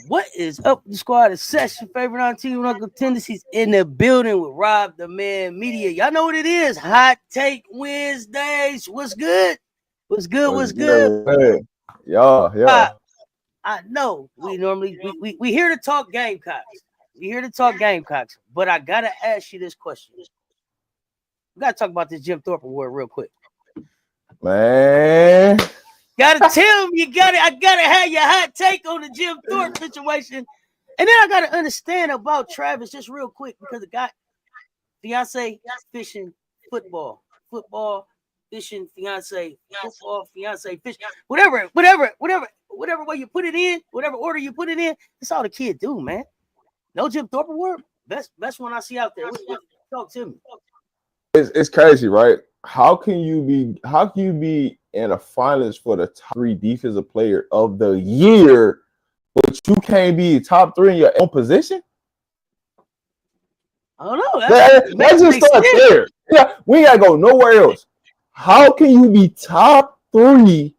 What is up, the squad? It's Cess, your favorite on team Uncle Tendencies in the building with Rob the Man Media. Y'all know what it is. Hot Take Wednesdays. What's good? What's good? Yeah. I know we here to talk Gamecocks. We here to talk Gamecocks, but I gotta ask you this question. We gotta talk about this Jim Thorpe award real quick. Man. Gotta tell me, I gotta have your hot take on the Jim Thorpe situation. And then I gotta understand about Travis just real quick because the guy, fiance, fishing, football, fishing, fiance, football, fiance, fishing, whatever way you put it in, whatever order you put it in, that's all the kid do, man. No Jim Thorpe award, best one I see out there. Talk to me. It's crazy, right? How can you be in a finalist for the top 3 defensive player of the year, but you can't be top 3 in your own position? I don't know. Let's just start there. Yeah, we gotta go nowhere else. How can you be top 3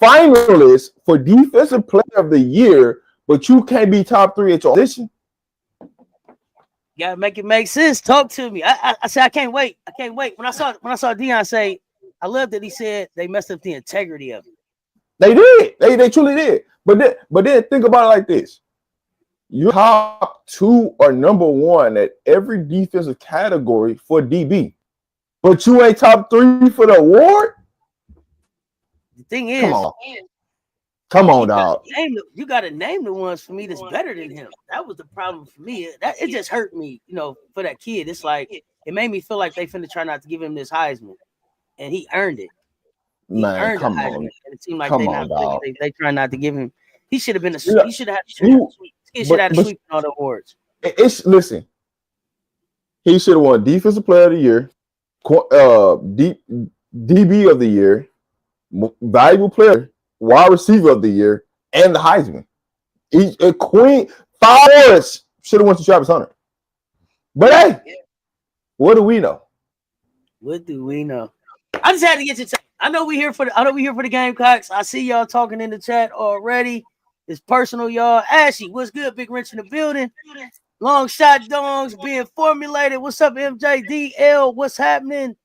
finalists for defensive player of the year, but you can't be top 3 at your position? You gotta make it make sense. Talk to me. I said I can't wait. When I saw Deion say, I love that he said they messed up the integrity of it. They did. They truly did. But then think about it like this. You're top 2 or number 1 at every defensive category for DB. But you ain't top 3 for the award? The thing is, Come on, dog. You got to name the ones for me that's better than him. That was the problem for me. It just hurt me, for that kid. It's like it made me feel like they finna try not to give him this Heisman, and he earned it. Man, come on. And it seemed like they try not to give him. He should have been he should have had a sweep. He should have had a sweep on all the awards. Listen. He should have won Defensive Player of the Year, DB of the Year, Valuable Player, Wide Receiver of the Year, and the Heisman. A queen 5 awards should have went to Travis Hunter. But hey, what do we know? What do we know? I just had to get your take. I know we here for the Gamecocks. I see y'all talking in the chat already. It's personal, y'all. Ashley, what's good? Big Wrench in the building. Long shot dongs being formulated. What's up, MJDL? What's happening?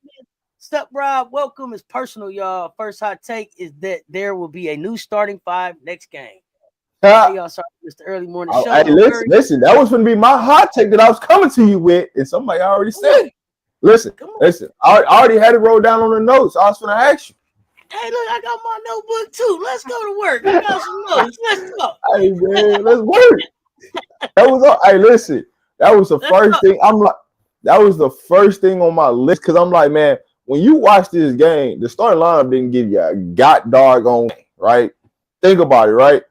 What's up, Rob? Welcome. It's personal, y'all. First hot take is that there will be a new starting 5 next game. Hey, y'all, sorry, it's the early morning show. Hey, listen, that was going to be my hot take that I was coming to you with, and somebody already said it. Listen. I already had it rolled down on the notes. I was going to ask you. Hey, look, I got my notebook too. Let's go to work. I got some notes. Let's go. Hey, man, let's work. That was all. Hey, listen, that was the first thing. That was the first thing on my list because I'm like, man, when you watch this game, the starting lineup didn't give you a doggone game, right? Think about it, right?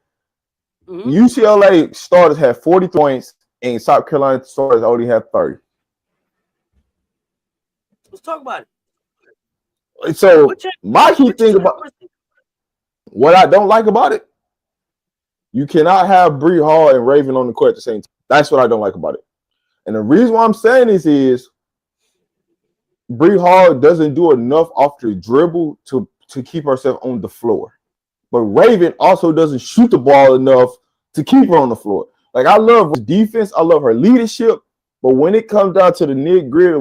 Mm-hmm. UCLA starters had 40 points, and South Carolina starters only had 30. Let's talk about it. So my key thing about what I don't like about it, you cannot have Bree Hall and Raven on the court at the same time. That's what I don't like about it. And the reason why I'm saying this is Bree Hall doesn't do enough off the dribble to to keep herself on the floor. But Raven also doesn't shoot the ball enough to keep her on the floor. Like, I love her defense, I love her leadership, but when it comes down to the nitty-gritty,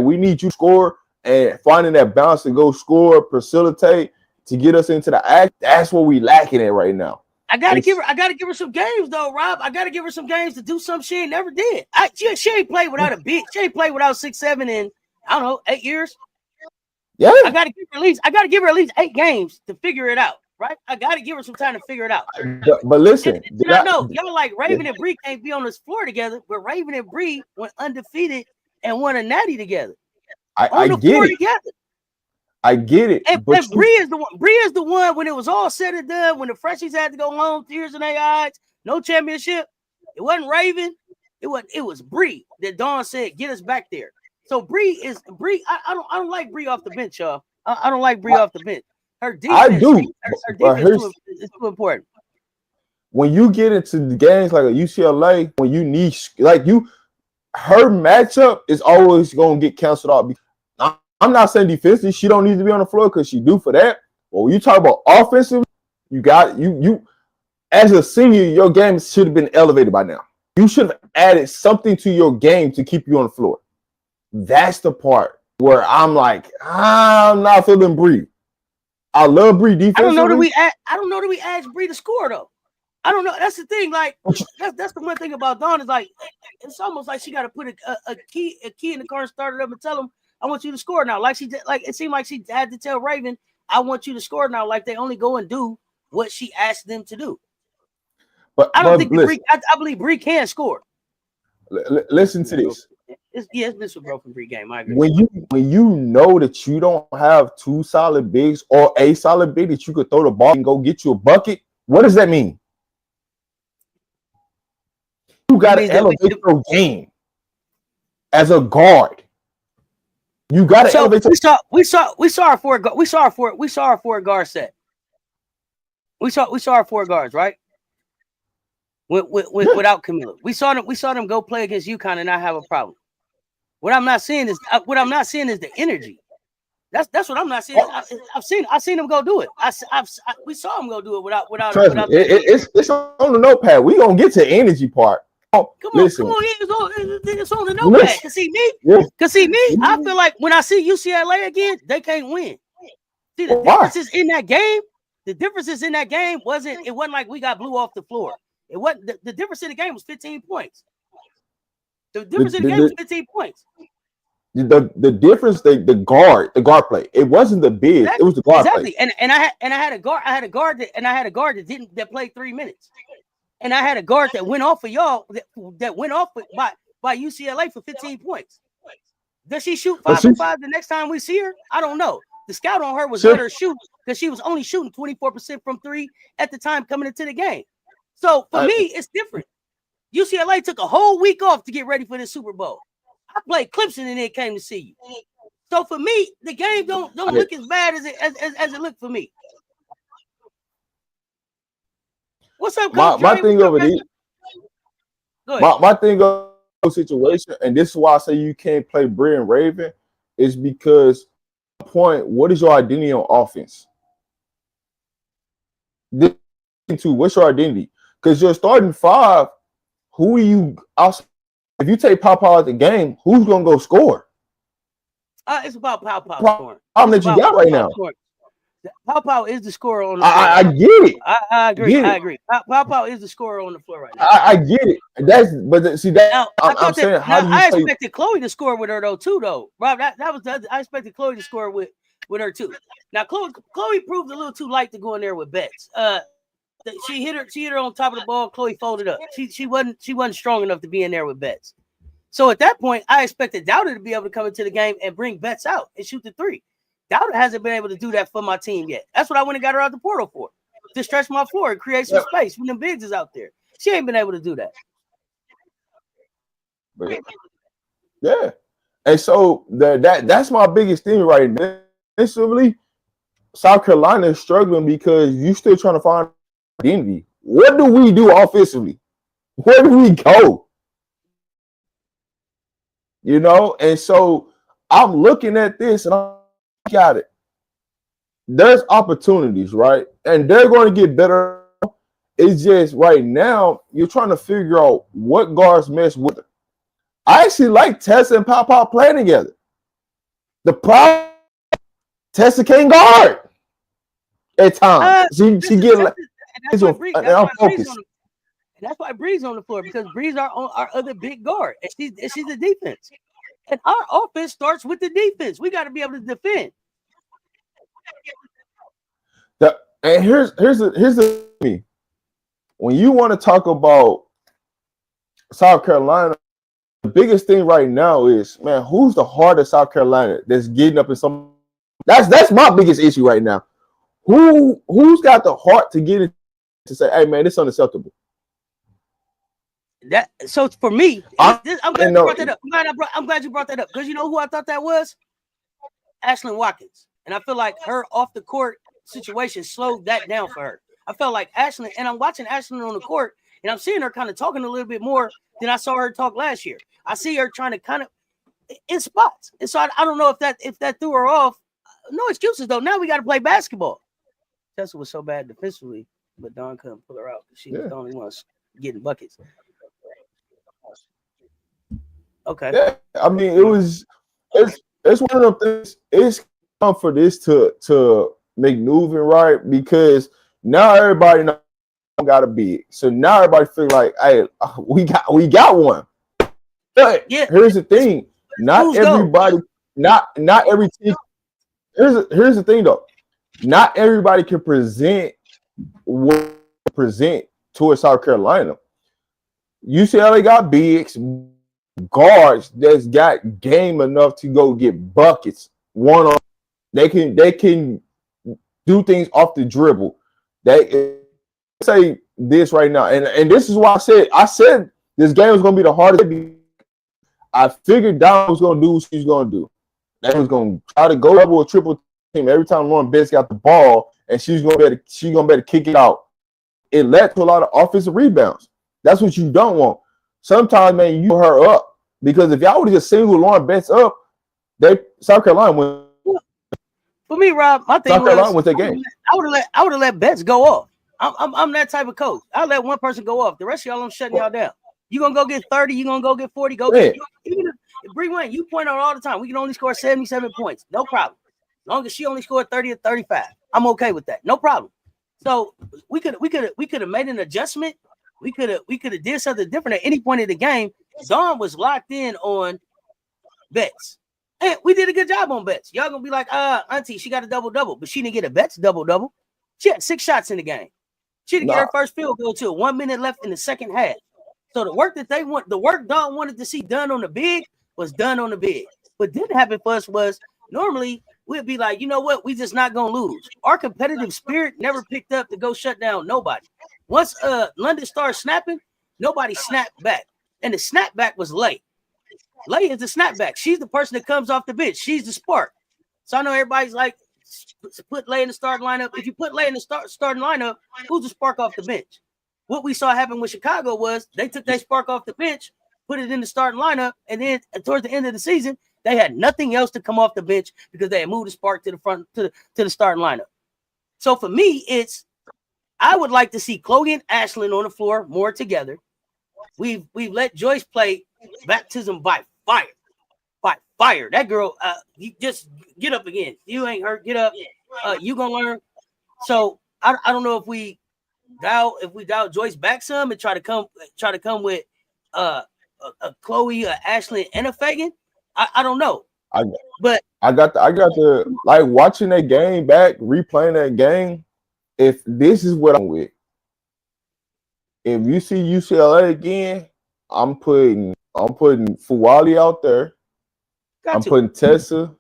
we need you to score and finding that balance to go score, facilitate to get us into the act. That's what we lacking at right now. I gotta give her some games though, Rob. I gotta give her some games to do something she ain't never did. She ain't played without a big. She ain't played without 6, 7 in, I don't know, 8 years. Yeah, I gotta give her at least 8 games to figure it out. Right? I gotta give her some time to figure it out. But listen, I know y'all like Raven and Bree can't be on this floor together, but Raven and Bree went undefeated and won a natty together. I get it. Together. I get it. And Bree is the one. Bree is the one when it was all said and done. When the freshies had to go home, tears in their eyes, no championship. It wasn't Raven. It was Bree that Dawn said get us back there. So Bree. I don't like Bree off the bench, y'all. I don't like Bree off the bench. Her defense. I do. Her defense is too important. When you get into the games like a UCLA, when you need her matchup is always going to get canceled out. I'm not saying defensively she don't need to be on the floor because she do for that. But when you talk about offensively, you as a senior, your game should have been elevated by now. You should have added something to your game to keep you on the floor. That's the part where I'm like, I'm not feeling Bree. I love Bree defensively. I don't know that we asked Bree to score though. I don't know. That's the thing. Like that's the one thing about Dawn is like it's almost like she got to put a key in the car and start it up and tell them I want you to score now. Like she did. Like it seemed like she had to tell Raven I want you to score now. Like they only go and do what she asked them to do. But I don't think I believe Bree can score. Listen to this. It's been a broken Bree game. I agree. When you know that you don't have 2 solid bigs or a solid big that you could throw the ball and go get you a bucket, what does that mean? You got to elevate your game as a guard. You got to elevate. We saw our 4 guard set. We saw our 4 guards, right? Without Camilla, we saw them go play against UConn and not have a problem. What I'm not seeing is the energy. That's what I'm not seeing. I've seen them go do it. We saw them go do it without. It's on the notepad. We gonna get to the energy part. Come on, it's on the notepad. Cause see me, I feel like when I see UCLA again, they can't win. See the differences in that game. The differences in that game wasn't like we got blew off the floor. It wasn't the difference in the game was 15 points. The difference in the game was 15 points. The difference, the guard play. It wasn't the big. Exactly. It was the guard play. And I had a guard that that played 3 minutes. And I had a guard that went off of y'all that went off by UCLA for 15 points. Does she shoot 5 for 5 the next time we see her? I don't know. The scout on her was let her shoot because she was only shooting 24% from 3 at the time coming into the game. So for me, it's different. UCLA took a whole week off to get ready for this Super Bowl. I played Clemson and then came to see you. So for me, the game don't look as bad as it looked for me. What's up, Coach? My thing over there. My thing of the situation, and this is why I say you can't play Bree and Raven, is because at the point, what is your identity on offense? What's your identity? Because you're starting 5. Who are you? If you take Pau out the game, who's gonna go score? It's about Pau scoring. Problem that you got right now. Pau is the scorer on the floor. I get it. I agree. Pau is the scorer on the floor right now. I get it. I'm saying I expected Chloe to score with her too, Rob. I expected Chloe to score with her too. Now Chloe proved a little too light to go in there with Betts. She hit her on top of the ball. Chloe folded up. She wasn't strong enough to be in there with Betts. So at that point, I expected Dowder to be able to come into the game and bring Betts out and shoot the 3. Dowder hasn't been able to do that for my team yet. That's what I went and got her out the portal for, to stretch my floor and create some space when the bigs is out there. She ain't been able to do that. Yeah, and so that's my biggest thing right now. Instantly, South Carolina is struggling because you still trying to find identity. What do we do offensively? Where do we go? And so I'm looking at this and I got it. there's opportunities, right? And they're going to get better. It's just right now you're trying to figure out what guards mesh with her. I actually like Tessa and Pop Pop playing together. The problem, Tessa can't guard at times. She get like, that's why Bree's on the floor, because Bree's our other big guard, and she's the defense. And our offense starts with the defense. We got to be able to defend. And here's the me. When you want to talk about South Carolina, the biggest thing right now is, man, who's the heart of South Carolina that's getting up in some? That's my biggest issue right now. Who's got the heart to get it to say, hey man, it's unacceptable. So for me, I'm glad you brought that up. I'm glad you brought that up, because you know who I thought that was? Ashlyn Watkins. And I feel like her off the court situation slowed that down for her. I felt like Ashlyn, and I'm watching Ashlyn on the court, and I'm seeing her kind of talking a little bit more than I saw her talk last year. I see her trying to kind of in spots. And so I don't know if that threw her off. No excuses though. Now we got to play basketball. Tessa was so bad defensively, but Dawn couldn't pull her out. She was the only one getting buckets. Okay. Yeah, I mean, it's one of the things. It's time for this to make moving right, because now everybody knows got a big. So now everybody feel like, hey, we got one. But here's the thing: not everybody, not every team. Here's the thing though: not everybody can present towards South Carolina. UCLA got bigs, guards that's got game enough to go get buckets one on. They can do things off the dribble. They say this right now, and this is why I said this game was gonna be the hardest. I figured Dawn was gonna do what she's gonna do. They was gonna try to go double or triple team every time Lauren Betts got the ball, and she's gonna better kick it out. It led to a lot of offensive rebounds. That's what you don't want. Sometimes, man, you her up, because if y'all would have just singled Lauren Betts up, South Carolina went. For me, Rob, my thing South Carolina went that game. I would have let Betts go off. I'm that type of coach. I'll let one person go off. The rest of y'all, I'm shutting y'all down. You gonna go get 30, you gonna go get 40, go get. Even if Bree Wayne, you point out all the time, we can only score 77 points. No problem. As long as she only scored 30 or 35, I'm okay with that. No problem. So we could have made an adjustment. We could have did something different at any point in the game. Dawn was locked in on Betts. And we did a good job on Betts. Y'all gonna be like, Auntie, she got a double-double, but she didn't get a Betts double-double. She had 6 shots in the game. She didn't get her first field goal till 1 minute left in the second half. So the work Dawn wanted to see done on the big was done on the big. What didn't happen for us was normally we'd be like, you know what, we just not gonna lose. Our competitive spirit never picked up to go shut down nobody. Once London started snapping, nobody snapped back. And the snapback was Lay. Lay is the snapback. She's the person that comes off the bench. She's the spark. So I know everybody's like, put Lay in the starting lineup. If you put Lay in the starting lineup, who's the spark off the bench? What we saw happen with Chicago was they took their spark off the bench, put it in the starting lineup, and then towards the end of the season, they had nothing else to come off the bench because they had moved the spark to the front to the starting lineup. So for me, I would like to see Chloe and Ashlyn on the floor more together. We've let Joyce play baptism by fire. By fire. That girl, you just get up again. You ain't hurt. Get up. You gonna learn. So I don't know if we dial Joyce back some and try to come with a Chloe, Ashlyn, and a Fagan. I don't know. I got the like watching that game back, replaying that game. If this is what I'm with, if you see UCLA again, I'm putting Fuwali out there. I'm putting Tessa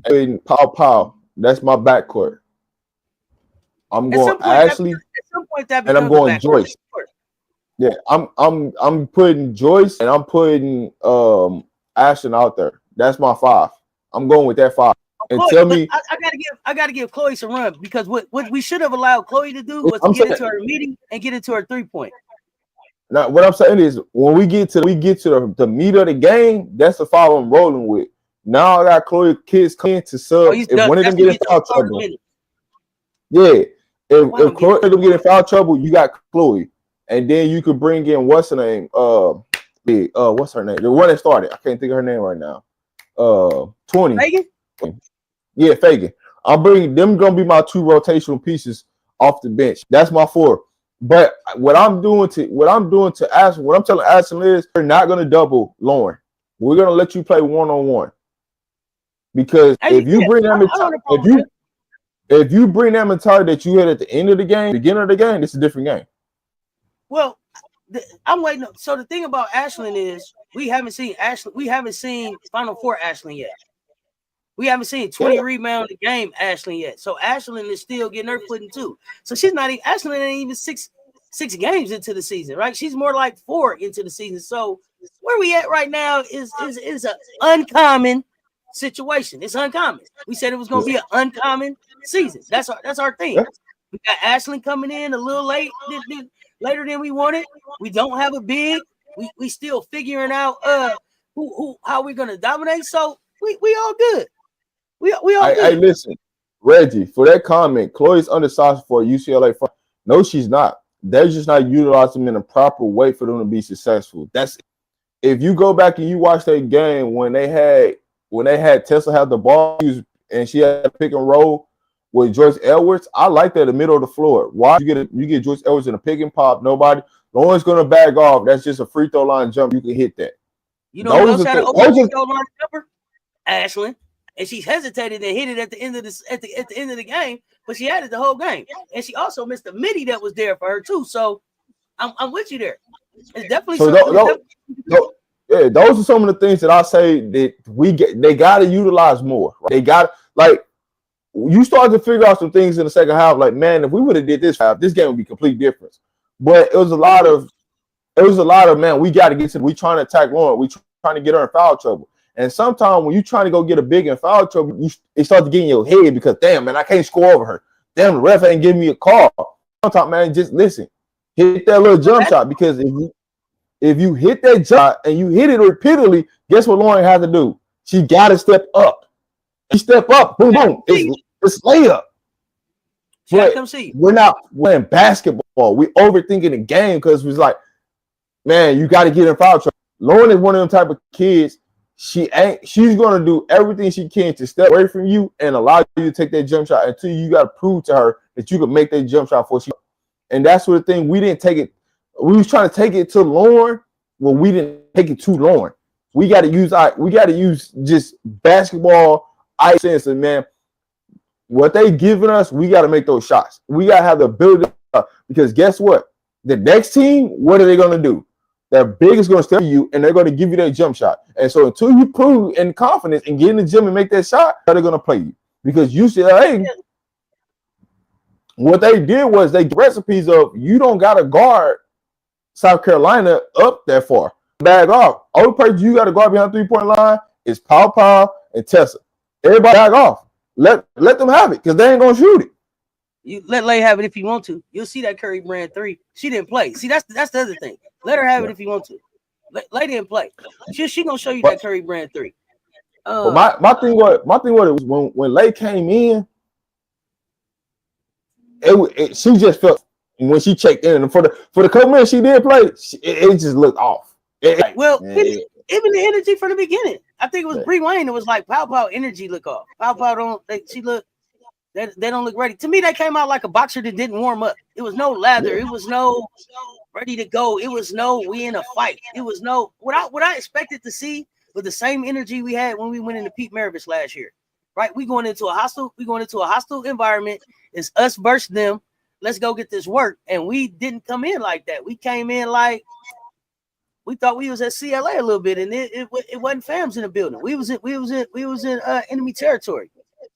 and Pow. That's my backcourt. I'm going Ashley, and I'm going Joyce. Yeah, I'm putting Joyce and I'm putting Ashton out there. That's my 5. I'm going with that 5. And Chloe, tell me, I gotta give Chloe some run, because what we should have allowed Chloe to do was to get into her meeting and get into her 3-point. Now, what I'm saying is, when we get to the meat of the game, that's the 5 I'm rolling with. Now I got Chloe kids coming to sub. If one of them get in foul trouble, Yeah. If I'm Chloe getting don't get in foul trouble, you got Chloe. And then you could bring in what's her name? What's her name? The one that started. I can't think of her name right now. 20. Megan. Yeah, Fagan. I'm bringing them. Gonna be my two rotational pieces off the bench. That's my four. But what I'm doing to Ashton, what I'm telling Ashton is, we're not gonna double Lauren. We're gonna let you play one on one because Hey, yeah, I don't have a problem with that. if you bring that mentality that you had at the end of the game, beginning of the game, it's a different game. Well, I'm waiting. So the thing about Ashlyn is we haven't seen Ashlyn. We haven't seen Final Four Ashlyn yet. We haven't seen 20 rebound a game Ashlyn yet. So Ashlyn is still getting her footing too. So she's not even Ashlyn ain't even six games into the season, right? She's more like 4 into the season. So where we at right now is an uncommon situation. It's uncommon. We said it was going to be an uncommon season. That's our thing. Yeah. We got Ashlyn coming in a little later than we wanted. We don't have a big. We still figuring out how we're gonna dominate. So we all good. We all good. Hey, listen, Reggie, for that comment, Chloe's undersized for UCLA. No, she's not. They're just not utilizing them in a proper way for them to be successful. That's if you go back and you watch that game when they had Tessa have the ball and she had a pick and roll with Joyce Edwards. I like that in the middle of the floor. Why you get Joyce Edwards in a pick and pop? Nobody, no one's gonna bag off. That's just a free throw line jump. You can hit that. You know who else had an open free throw line jumper? Ashlyn. And she hesitated and hit it at the end of the end of the game, but she had it the whole game. And she also missed the midi that was there for her too. So I'm with you there. It's definitely those are some of the things that I say that they gotta utilize more. Right? They got you start to figure out some things in the second half, like, man, if we would have did this half, this game would be complete difference. But it was a lot of man, we got to get to we trying to attack Lauren, we trying to get her in foul trouble. And sometimes when you're trying to go get a big in foul trouble, it starts to get in your head because, damn, man, I can't score over her. Damn, the ref ain't giving me a call. Sometimes, man, just listen. Hit that little jump shot because if you hit that shot and you hit it repeatedly, guess what Lauren has to do? She got to step up. She step up. Boom, boom. It's layup. We're not playing basketball. We overthinking the game because it's like, man, you got to get in foul trouble. Lauren is one of them type of kids. She's gonna do everything she can to step away from you and allow you to take that jump shot until you got to prove to her that you can make that jump shot for she. And that's what the thing. We didn't take it. We was trying to take it to Lauren. Well, we didn't take it to Lauren. We got to use just basketball sense, and man, what they giving us, we got to make those shots. We got to have the ability because guess what? The next team, what are they gonna do? Their big is going to step to you, and they're going to give you that jump shot. And so until you prove in confidence and get in the gym and make that shot, they're going to play you. Because UCLA, what they did was they recipes of you don't got to guard South Carolina up that far. Bag off. Only person you got to guard behind 3-point line is Pow and Tessa. Everybody bag off. Let them have it because they ain't going to shoot it. You let Lay have it if you want to. You'll see that Curry brand 3. She didn't play. See, that's the other thing. Let her have it if you want to. Lay didn't play. She gonna show you that Curry brand 3. My thing was when Lay came in, she just felt when she checked in, and for the couple minutes she did play, it just looked off. Even the energy from the beginning. I think it was Bree Wayne. It was like Pow energy look off. Pow don't. They don't look ready. To me, they came out like a boxer that didn't warm up. It was no lather. It was no ready to go. It was no we in a fight. It was no what I expected to see with the same energy we had when we went into Pete Maravich last year. Right? We going into a hostile environment. It's us versus them. Let's go get this work. And we didn't come in like that. We came in like we thought we was at CLA a little bit, and it wasn't fams in the building. We was in enemy territory.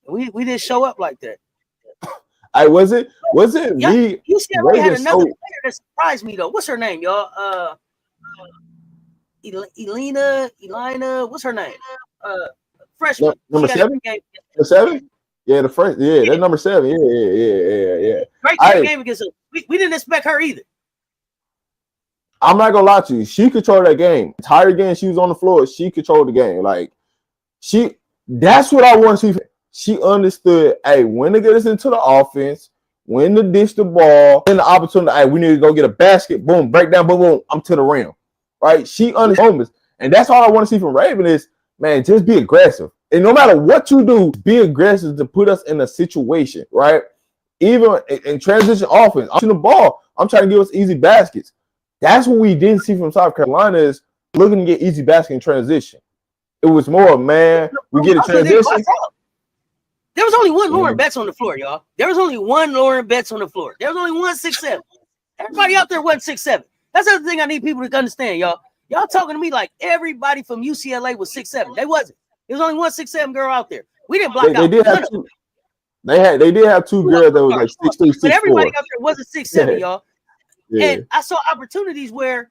We didn't show up like that. Was it? Yeah, UCLA had another player that surprised me though. What's her name, y'all? Elena. What's her name? Freshman. Number 7. The 7. Yeah, the first. Yeah, that's number 7. Yeah. Great game against us. We didn't expect her either. I'm not gonna lie to you. She controlled that game. Entire game, she was on the floor. She controlled the game. Like that's what I want to see. She understood, hey, when to get us into the offense, when to dish the ball, then the opportunity, hey, we need to go get a basket, boom, break down, boom, boom, I'm to the rim, right? She understands, and that's all I want to see from Raven is, man, just be aggressive. And no matter what you do, be aggressive to put us in a situation, right? Even in transition offense, I'm the ball, I'm trying to give us easy baskets. That's what we didn't see from South Carolina is looking to get easy basket in transition. It was more, man, we get a transition. There was only one Lauren Betts on the floor, y'all. There was only one Lauren Betts on the floor. There was only 1'6'7". Everybody out there wasn't 6'7". That's the other thing I need people to understand, y'all. Y'all talking to me like everybody from UCLA was 6'7". They wasn't. There was only 1'6'7" girl out there. We didn't block out. They did have two. They did have two girls that was like 6'3", 6'4". But everybody out there wasn't 6'7", y'all. Yeah. And I saw opportunities where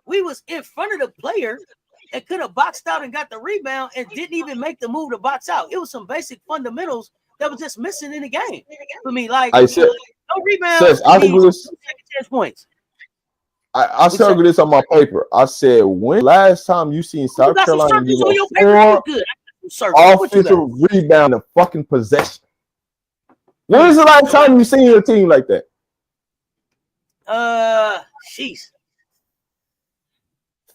we was in front of the player and could have boxed out and got the rebound and didn't even make the move to box out. It was some basic fundamentals that was just missing in the game for me. Like I said, no rebounds, I think it was 10 points. I circled this on my paper. I said, when last time you seen South Carolina give a 4 offensive rebound a fucking possession? When was the last time you seen a team like that? Jeez.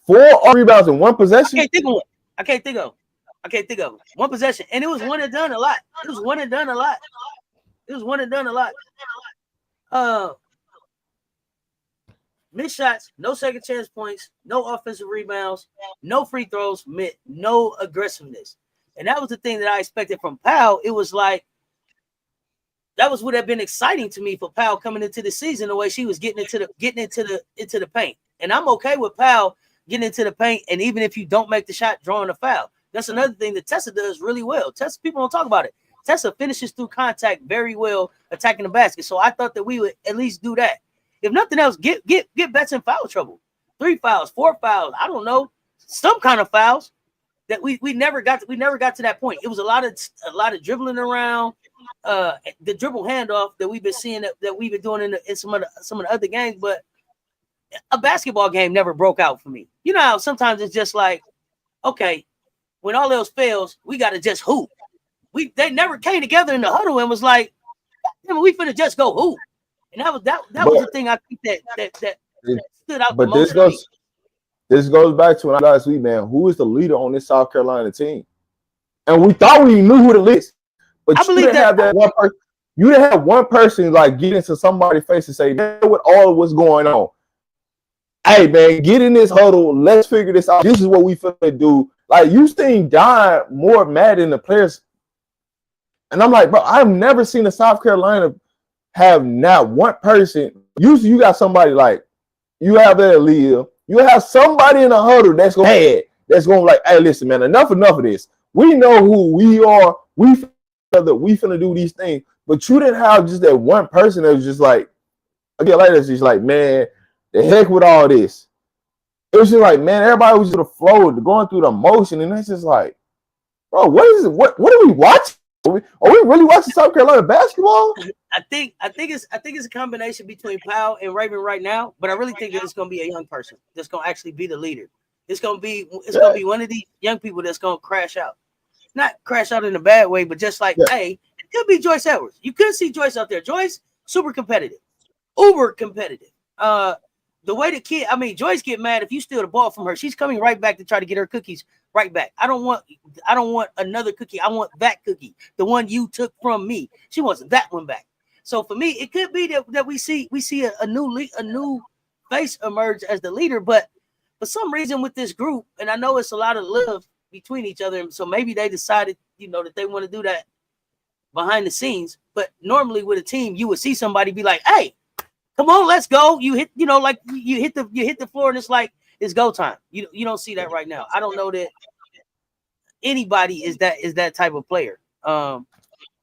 4 rebounds in one possession? I can't think of it. One possession. And it was one and done a lot. Missed shots, no second chance points, no offensive rebounds, no free throws, no aggressiveness. And that was the thing that I expected from Powell. It was like that would have been exciting to me for Powell coming into the season, the way she was getting into the paint. And I'm okay with Powell getting into the paint, and even if you don't make the shot, drawing a foul. That's another thing that Tessa does really well. Tessa, people don't talk about it. Tessa finishes through contact very well, attacking the basket. So I thought that we would at least do that. If nothing else, get Betts in foul trouble. 3 fouls, 4 fouls. I don't know, some kind of fouls that we never got to that point. It was a lot of dribbling around, the dribble handoff that we've been seeing that we've been doing in some of the other games, but a basketball game never broke out for me. You know how sometimes it's just like, okay, when all else fails, we got to just hoop. They never came together in the huddle and was like, we finna just go hoop. And that was the thing I think that stood out. But this goes back to when last week, man. Who is the leader on this South Carolina team? And we thought we knew who the leader is, but you didn't have that one person. You didn't have one person like get into somebody's face and say, man, what all what's going on? Hey, man, get in this huddle. Let's figure this out. This is what we finna do. Like, you seen Don more mad than the players. And I'm like, bro, I've never seen a South Carolina have not one person. Usually you got somebody like, you have that Aaliyah. You have somebody in the huddle that's going to like, hey, listen, man, enough of this. We know who we are. We finna do these things. But you didn't have just that one person that was just like, again, like this, just like, man, the heck with all this. It was just like, man, everybody was just the flow, going through the motion, and it's just like, bro, what is it? What are we watching? Are we really watching South Carolina basketball? I think it's a combination between Powell and Raven right now, but I really think that it's gonna be a young person that's gonna actually be the leader. It's gonna be one of these young people that's gonna crash out. Not crash out in a bad way, but just like, hey, it could be Joyce Edwards. You could see Joyce out there. Joyce, super competitive, uber competitive. The way the kid, Joyce get mad if you steal the ball from her. She's coming right back to try to get her cookies right back. I don't want another cookie. I want that cookie, the one you took from me. She wants that one back. So for me, it could be that we see a new face emerge as the leader. But for some reason with this group, and I know it's a lot of love between each other, and so maybe they decided, that they want to do that behind the scenes. But normally with a team, you would see somebody be like, "Hey, come on, let's go." You hit, like you hit the floor, and it's like it's go time. You don't see that right now. I don't know that anybody is that type of player. And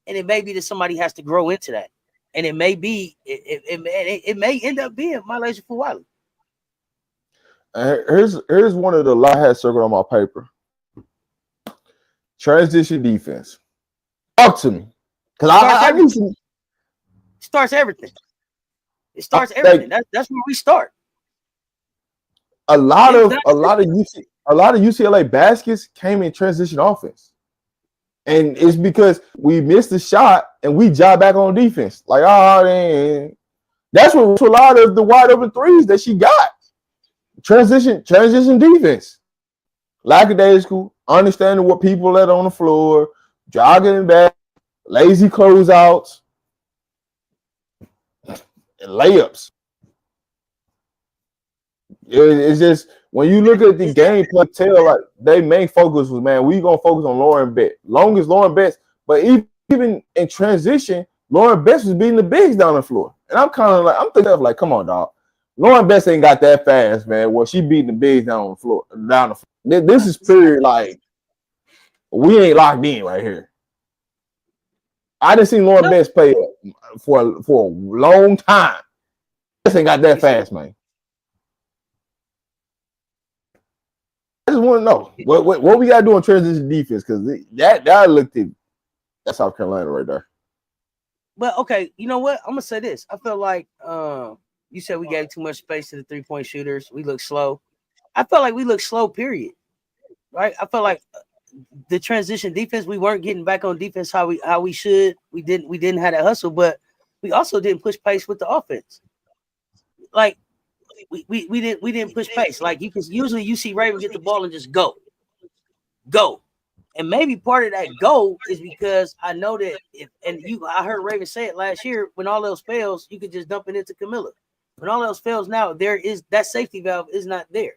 it may be that somebody has to grow into that, and it may be it may end up being Malaysia Fuwali. Here's one of the I had circled on my paper. Transition defense. Talk to me, because I need some. Starts everything. It starts everything. That's where we start. A lot of UCLA baskets came in transition offense. And it's because we missed the shot and we job back on defense. Like, oh, man. That's what a lot of the wide open threes that she got. Transition defense. Lackadaisical, understanding what people let on the floor, jogging back, lazy closeouts, and layups. It's just when you look at the gameplay, tell like their main focus was, man, we gonna focus on Lauren Betts. Long as Lauren Betts, but even in transition, Lauren Betts was beating the bigs down the floor. And I'm kind of like, I'm thinking of like, come on, dog. Lauren Betts ain't got that fast, man. Well, she beating the bigs down the floor. This is period like we ain't locked in right here. I didn't see Lauren Betts play for a long time. This ain't got that fast, man. I just want to know what we got to do in transition defense, because that looked at that's South Carolina right there. But okay, you know what? I'm gonna say this. I feel like you said we gave too much space to the 3-point shooters. We look slow. I felt like we look slow. Period. Right? I felt like the transition defense, we weren't getting back on defense how we should. We didn't have that hustle, but we also didn't push pace with the offense. Like we didn't push pace. Like usually you see Raven get the ball and just go. And maybe part of that go is because I know that I heard Raven say it last year, when all else fails, you could just dump it into Camilla. When all else fails now, there is that safety valve is not there.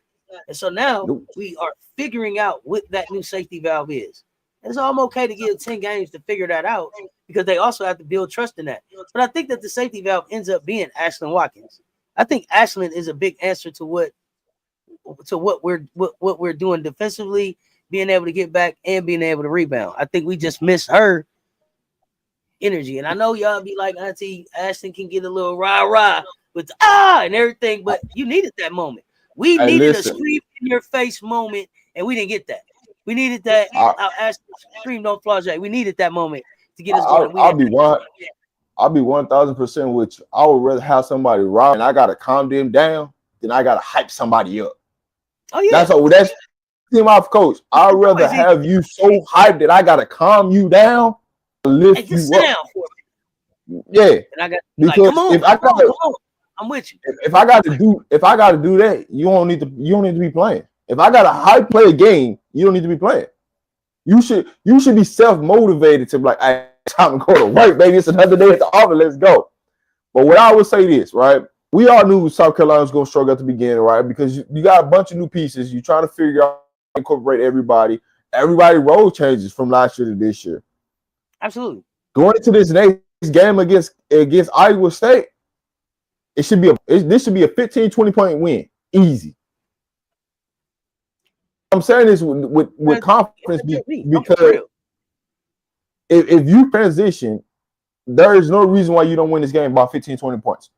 And so now we are figuring out what that new safety valve is. And so I'm okay to give 10 games to figure that out, because they also have to build trust in that. But I think that the safety valve ends up being Ashlyn Watkins. I think Ashlyn is a big answer to what we're doing defensively, being able to get back and being able to rebound. I think we just miss her energy. And I know y'all be like, Auntie, Ashlyn can get a little rah-rah with the, and everything, but you needed that moment. We needed a scream in your face moment, and we didn't get that. We needed that Ashlyn scream, don't flaunt. We needed that moment to get us going. I'll be 1,000% with you. I would rather have somebody rob and I gotta calm them down than I gotta hype somebody up. Oh yeah, that's team off coach. I'd rather have you so hyped that I gotta calm you down, lift you up. Down for me. Yeah, and I got because like, come on, I'm with you. If I got to do that, you don't need to be playing. If I got to hype play a game, you don't need to be playing. You should be self-motivated to be like, hey, it's time to go to work, baby. It's another day at the office. Let's go. But what I would say this, right? We all knew South Carolina was going to struggle at the beginning, right? Because you got a bunch of new pieces. You're trying to figure out, incorporate everybody. Everybody role changes from last year to this year. Absolutely. Going into this next game against Iowa State, this should be a 15, 20-point win. Easy. I'm saying this with confidence because if you transition, there is no reason why you don't win this game by 15, 20 points.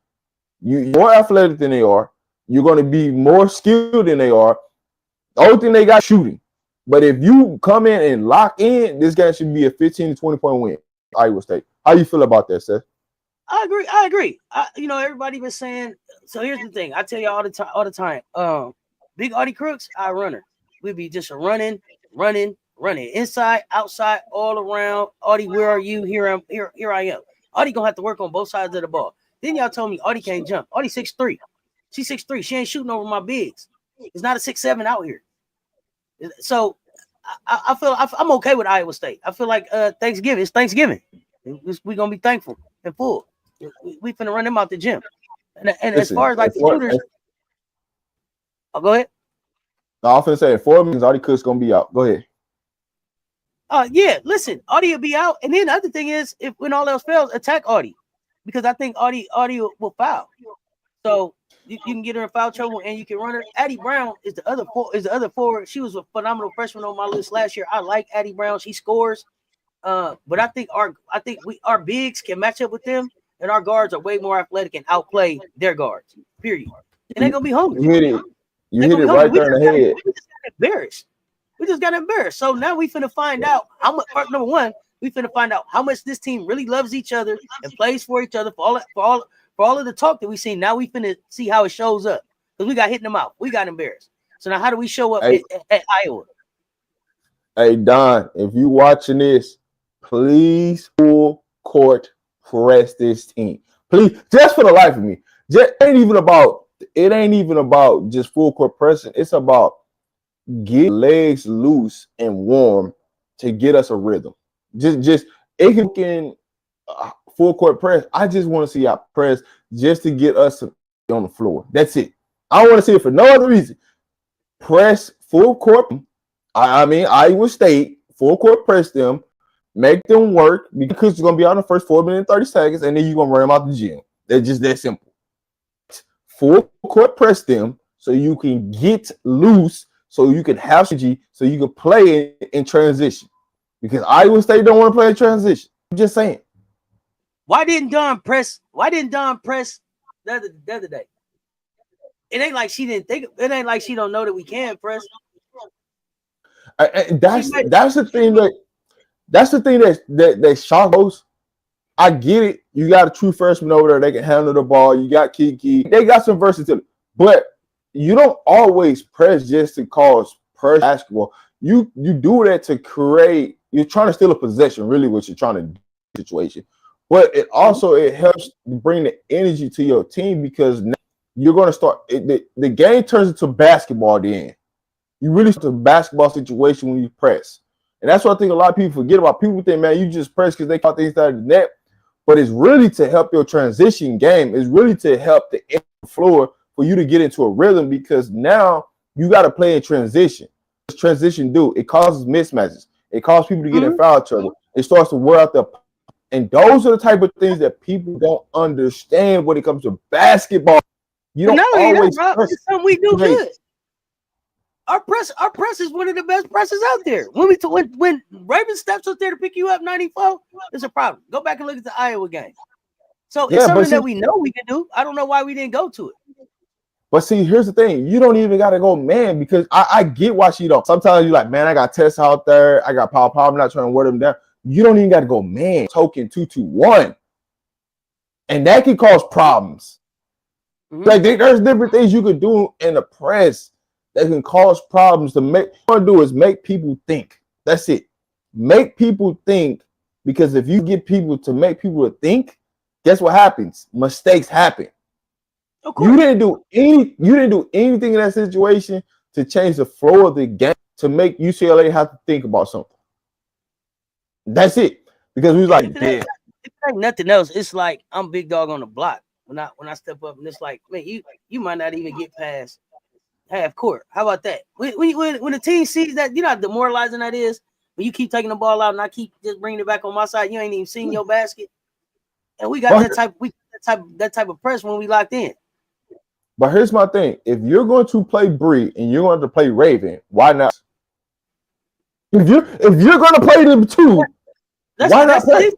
You're more athletic than they are. You're going to be more skilled than they are. The only thing they got shooting. But if you come in and lock in, this game should be a 15 to 20-point win. Iowa State. How you feel about that, Seth? I agree. Everybody been saying. So here's the thing. I tell you all the time. Big Audie Crooks, our runner. We be just running, inside, outside, all around. Audie, where are you? Here I am. Audie gonna have to work on both sides of the ball. Then y'all told me Audie can't jump. Audie 6'3". She's 6'3". She ain't shooting over my bigs. It's not a 6'7" out here. So I feel I'm okay with Iowa State. I feel like Thanksgiving. It's Thanksgiving. We're gonna be thankful and full. We finna run them out the gym. And listen, as far as like the shooters, go ahead. No, I was gonna say 4 minutes, Audie Cook's gonna be out. Go ahead. Yeah, listen, Audie will be out. And then the other thing is, if when all else fails, attack Audie. Because I think Audie will foul. So you can get her in foul trouble and you can run her. Addie Brown is the other forward. She was a phenomenal freshman on my list last year. I like Addie Brown. She scores. But I think our bigs can match up with them, and our guards are way more athletic and outplay their guards. Period. And they're gonna be hungry. You hit it right there in the head. We just got embarrassed. So now we finna find out how much. Number one, we finna find out how much this team really loves each other and plays for each other. For all of the talk that we seen, now we finna see how it shows up, because we got hitting them out. We got embarrassed. So now how do we show up at Iowa? Hey Don, if you watching this, please full court press this team. Please, just for the life of me. It ain't even about just full court pressing. It's about get legs loose and warm to get us a rhythm. Just it can full court press. I just want to see y'all press just to get us on the floor. That's it. I want to see it for no other reason. Press full court. I mean, Iowa State full court press them, make them work because you're gonna be on the first 4 minutes and 30 seconds, and then you're gonna run them out the gym. That's just that simple. Full court press them so you can get loose, so you can have strategy, so you can play in transition. Because Iowa State don't want to play in transition. I'm just saying. Why didn't Dawn press the other day? It ain't like she didn't think. It ain't like she don't know that we can press. That's the thing that shocked us. I get it. You got a true freshman over there. They can handle the ball. You got Kiki. They got some versatility. But you don't always press just to cause pressure basketball. You do that to create. You're trying to steal a possession, really, what you're trying to do situation. But it helps bring the energy to your team because now you're going to start. The game turns into basketball at the end. You really start a basketball situation when you press. And that's what I think a lot of people forget about. People think, man, you just press because they caught things out of the net. But it's really to help your transition game. It's really to help the floor for you to get into a rhythm because now you got to play in transition. What transition do? It causes mismatches. It causes people to get in foul trouble. It starts to wear out the. And those are the type of things that people don't understand when it comes to basketball. You don't always press. It's something we do good. Our press is one of the best presses out there. When Raven steps up there to pick you up 94, it's a problem. Go back and look at the Iowa game. So it's something that we know we can do. I don't know why we didn't go to it. But see, here's the thing. You don't even got to go, man, because I get why she don't. Sometimes you're like, man, I got Tess out there. I got Power. I'm not trying to wear them down. You don't even got to go, man, token 2-2-1. And that can cause problems. Mm-hmm. Like there's different things you could do in the press that can cause problems to make. What I do is make people think. That's it. Make people think, because if you get people to make people to think, guess what happens? Mistakes happen. You didn't do anything in that situation to change the flow of the game to make UCLA have to think about something. That's it. Because we was like, damn. It's like nothing else. It's like I'm big dog on the block. When I step up and it's like, man, you might not even get past half court. How about that? When the team sees that, you know how demoralizing that is. When you keep taking the ball out and I keep just bringing it back on my side, you ain't even seen your basket. And we got that type of press when we locked in. But here's my thing: if you're going to play Bree and you're going to play Raven, why not? If you're going to play them too, why not play?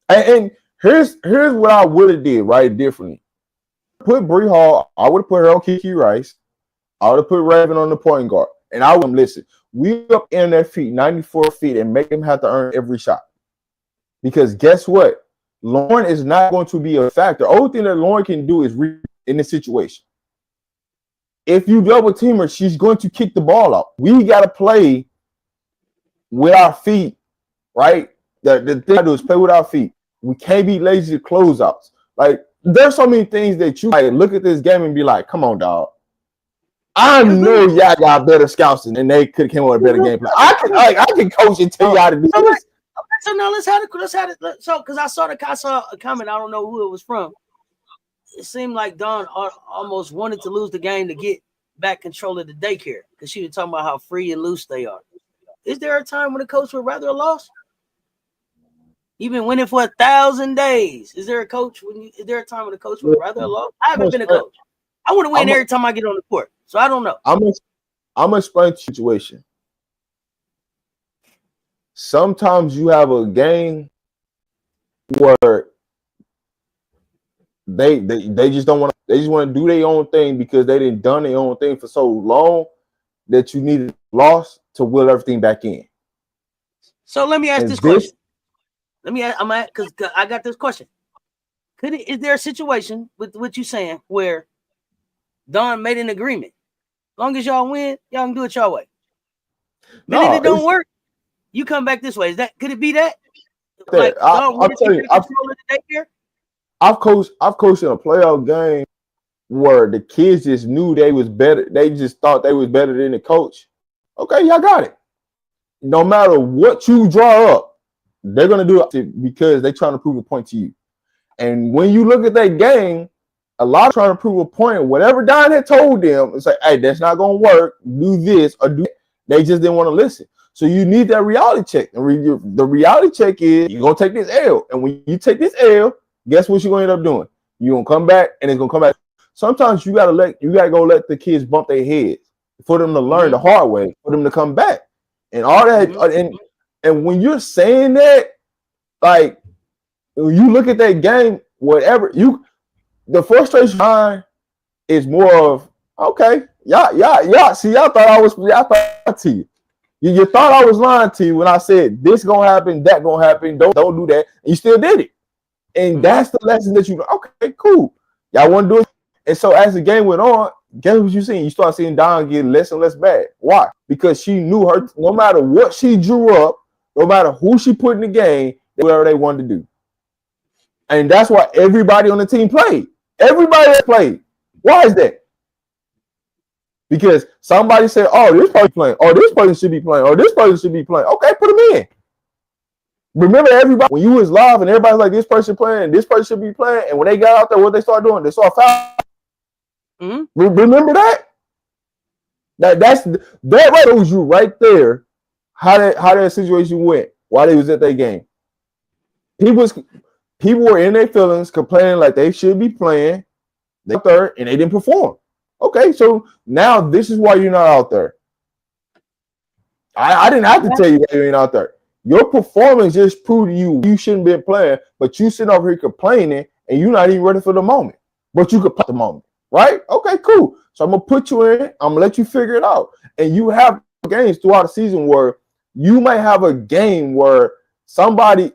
And here's what I would have did right differently. Put Bree Hall. I would have put her on Kiki Rice. I would have put Raven on the point guard, and I would listen. We up in their feet, 94 feet, and make them have to earn every shot. Because guess what? Lauren is not going to be a factor. The only thing that Lauren can do is in this situation. If you double team her, she's going to kick the ball out. We got to play with our feet, right? The thing I do is play with our feet. We can't be lazy to closeouts. Like, there's so many things that you like look at this game and be like, come on, dog. I know y'all got better scouts and they could have came with a better game plan. I can coach and tell y'all to do this. So now let's have it. So because I saw a comment, I don't know who it was from. It seemed like Dawn almost wanted to lose the game to get back control of the daycare because she was talking about how free and loose they are. Is there a time when a coach would rather a loss? You've been winning for 1,000 days. Is there a time when a coach would rather a loss? I haven't been a coach. I want to win every time I get on the court. So I don't know. I'm gonna explain the situation. Sometimes you have a game where they just don't want to. They just want to do their own thing because they didn't done their own thing for so long that you need loss to will everything back in. So let me ask this question. Because I got this question. Is there a situation with what you saying where Dawn made an agreement? As long as y'all win, y'all can do it y'all way. But if it don't work, You come back this way. Could it be that? That Like, dog, what I'm if you telling you, take control of the daycare? I've coached in a playoff game where the kids just knew they was better. They just thought they was better than the coach. Okay, y'all got it. No matter what you draw up, they're gonna do it because they're trying to prove a point to you. And when you look at that game, a lot of trying to prove a point. Whatever Don had told them, it's like, hey, that's not gonna work. Do this or do that. They just didn't want to listen. So you need that reality check. And the reality check is you're gonna take this L. And when you take this L, guess what you're gonna end up doing? You're gonna come back and it's gonna come back. Sometimes you gotta go let the kids bump their heads for them to learn the hard way, for them to come back. And all that, and when you're saying that, like when you look at that game, the frustration is more of okay, y'all. See, y'all thought to you. You thought I was lying to you when I said this gonna happen, that gonna happen. Don't do that. And you still did it. And that's the lesson that you. Okay, cool. Y'all want to do it. And so as the game went on, guess what you seen? You start seeing Dawn get less and less bad. Why? Because she knew her. No matter what she drew up, no matter who she put in the game, whatever they wanted to do. And that's why everybody on the team played. Everybody that played. Why is that? Because somebody said, oh, this person playing. Oh, this person should be playing. Oh, this person should be playing. Okay, put them in. Remember everybody, when you was live and everybody's like, this person playing, this person should be playing. And when they got out there, what they started doing? They started fouling. Remember that? That right shows you right there how that situation went while they was at that game. People were in their feelings complaining like they should be playing. They out there and they didn't perform. Okay, so now this is why you're not out there. I didn't have to tell you why you ain't out there. Your performance just proved to you shouldn't be playing, but you sitting over here complaining and you're not even ready for the moment. But you could play the moment, right? Okay, cool. So I'm gonna put you in. I'm gonna let you figure it out. And you have games throughout the season where you might have a game where somebody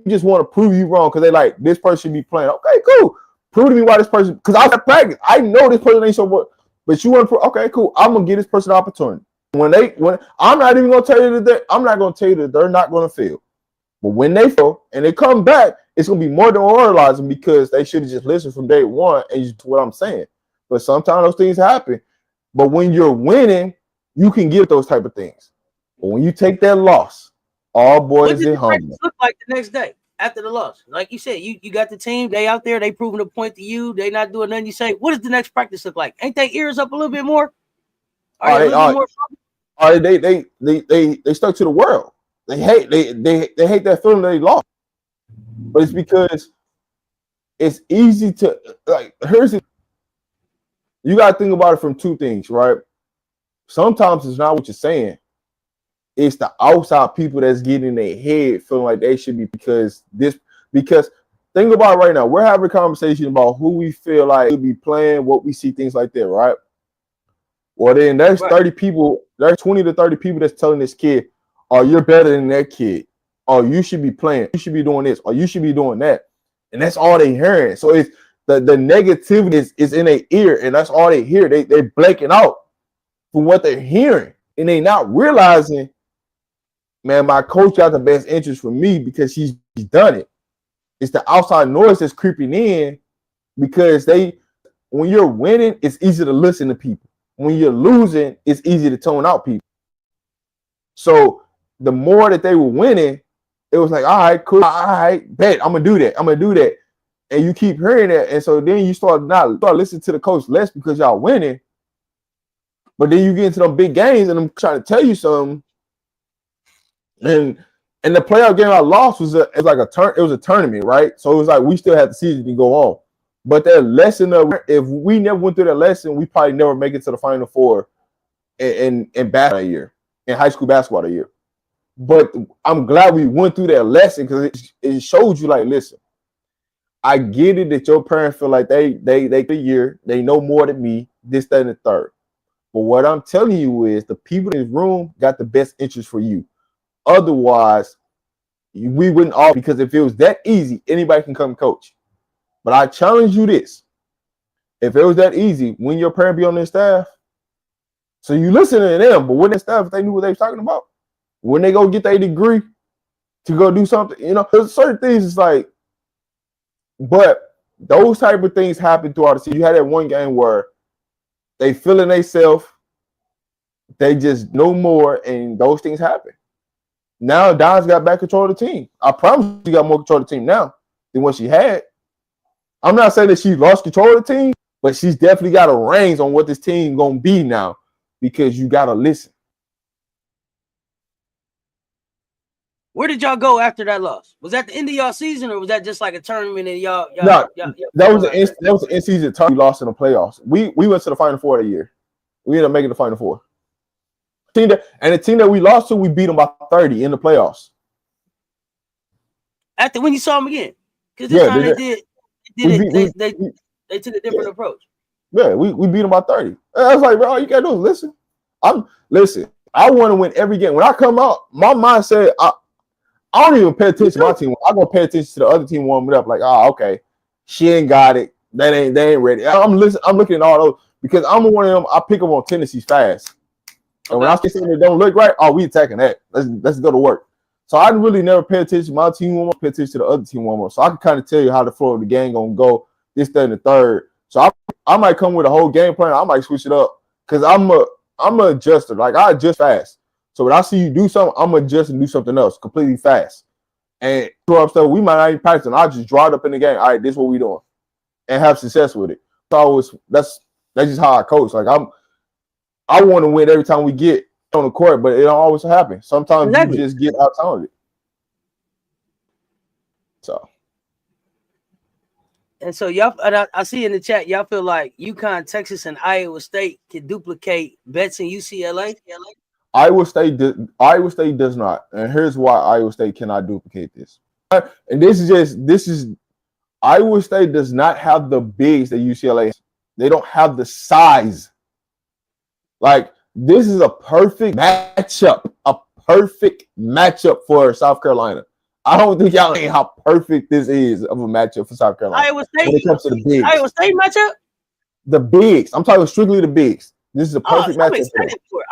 just want to prove you wrong because they like this person should be playing. Okay, cool. Prove to me why this person. Because I have practice. I know this person ain't so much, but you want to prove. Okay, cool. I'm gonna give this person an opportunity. When I'm not even gonna tell you that I'm not gonna tell you that they're not gonna fail. But when they fail and they come back, it's gonna be more demoralizing because they should have just listened from day one and just what I'm saying. But sometimes those things happen. But when you're winning, you can get those type of things. But when you take that loss, all boys at home. What did the look like the next day after the loss? Like you said, you got the team. They out there. They proving a point to you. They not doing nothing. You say, what does the next practice look like? Ain't they ears up a little bit more? They stuck to the world. They hate that feeling that they lost. But it's because it's easy to you gotta think about it from two things, right? Sometimes it's not what you're saying. It's the outside people that's getting in their head feeling like they should be because think about it right now. We're having a conversation about who we feel like should be playing, what we see, things like that, right? Well, then there's 30 people, there's 20 to 30 people that's telling this kid, oh, you're better than that kid. Oh, you should be playing. You should be doing this. Or you should be doing that. And that's all they hearing. So it's the negativity is in their ear, and that's all they hear. They're blanking out from what they're hearing. And they not realizing, man, my coach got the best interest for me because he's done it. It's the outside noise that's creeping in because when you're winning, it's easy to listen to people. When you're losing, it's easy to tone out people. So the more that they were winning, it was like, all right, cool, all right, bet, I'm gonna do that. And you keep hearing that, and so then you start listening to the coach less because y'all winning. But then you get into them big games, and I'm trying to tell you something. And the playoff game I lost was a tournament, right? So it was like we still had the season to go on. But that lesson if we never went through that lesson, we probably never make it to the Final Four in basketball that year, in high school basketball that year. But I'm glad we went through that lesson because it showed you, like, listen, I get it that your parents feel like they know more than me, this, that, and the third. But what I'm telling you is the people in this room got the best interest for you. Otherwise, we wouldn't all, because if it was that easy, anybody can come coach. But I challenge you this. If it was that easy, when your parent be on their staff, so you listen to them, but when their staff, if they knew what they was talking about, when they go get their degree to go do something, there's certain things it's like, but those type of things happen throughout the season. You had that one game where they feeling themselves, they just know more, and those things happen. Now Don's got back control of the team. I promise she got more control of the team now than what she had. I'm not saying that she lost control of the team, but she's definitely got a reins on what this team gonna be now because you gotta listen. Where did y'all go after that loss? Was that the end of y'all season, or was that just like a tournament and y'all that was an in-season tournament. We lost in the playoffs. We went to the Final Four that year. We ended up making the Final Four. The team that we lost to, we beat them by 30 in the playoffs. After when you saw them again, because this time they took a different approach. Yeah, we beat them by 30. I was like, bro, all you gotta do is listen. I want to win every game. When I come out, my mind said I don't even pay attention to my team. I'm gonna pay attention to the other team warming up. Like, okay, she ain't got it. They ain't ready. I'm looking at all those because I'm one of them. I pick up on tendencies fast. And when I see something that don't look right, we attacking that. Let's go to work. So I really never pay attention to my team warm up, pay attention to the other team warm up. So I can kind of tell you how the flow of the game gonna go this, that, and the third. So I might come with a whole game plan. I might switch it up because I'm a adjuster. Like I adjust fast. So when I see you do something, I'm gonna adjust and do something else completely fast. And stuff we might not even practice. I just draw it up in the game. All right, this is what we doing, and have success with it. So that's just how I coach. Like I want to win every time we get on the court, but it don't always happen. Sometimes you just get out talented. So. And so y'all, I see in the chat, y'all feel like UConn, Texas, and Iowa State can duplicate Betts and UCLA. Iowa State does not, and here's why Iowa State cannot duplicate this. And this is Iowa State does not have the bigs that UCLA has. They don't have the size. Like this is a perfect matchup for South Carolina. I don't think y'all know how perfect this is of a matchup for South Carolina. Iowa State, when it comes to the bigs. Iowa State matchup? The bigs. I'm talking strictly the bigs. This is a perfect matchup.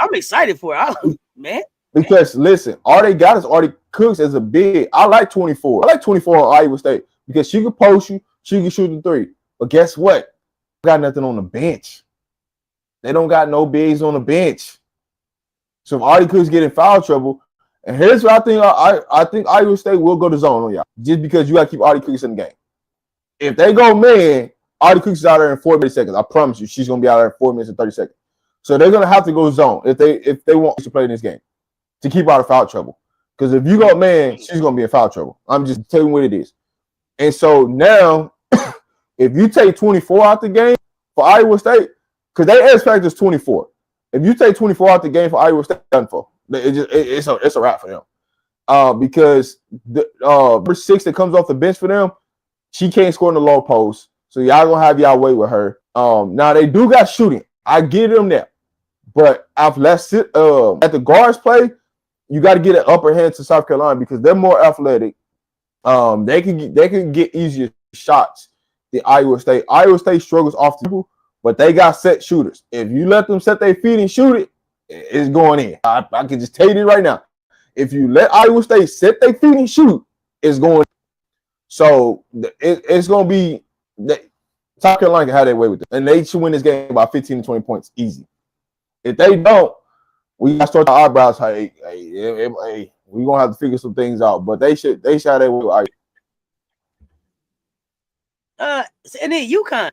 I'm excited for it. Man. Because listen, all they got is Artie Cooks as a big. I like 24. I like 24 on Iowa State because she can post you, she can shoot the three. But guess what? Got nothing on the bench. They don't got no bigs on the bench. So if Artie Cooks get in foul trouble, and here's what I think. I think Iowa State will go to zone on y'all just because you got to keep Artie Cooks in the game. If they go man, Artie Cooks is out there in 40 seconds. I promise you, she's gonna be out there in 4 minutes and 30 seconds. So they're gonna have to go zone if they want to play in this game to keep out of foul trouble. Because if you go man, she's gonna be in foul trouble. I'm just telling you what it is. And so now, if you take 24 out the game for Iowa State, because they X factor is 24. If you take 24 out the game for Iowa State, done for. It's a wrap for them. Because the number 6 that comes off the bench for them, she can't score in the low post. So y'all gonna have y'all way with her. Now they do got shooting. I give them that. But at the guards play, you got to get an upper hand to South Carolina because they're more athletic. They can get easier shots than Iowa State. Iowa State struggles off the people, but they got set shooters. If you let them set their feet and shoot it, it's going in. I can just tell you this right now. If you let Iowa State set their feet and shoot, it's going in. So it's going to be South Carolina can have their way with it. And they should win this game by 15 to 20 points easy. If they don't, we got to start our eyebrows. Hey, we're going to have to figure some things out. But they should have their way with and then UConn.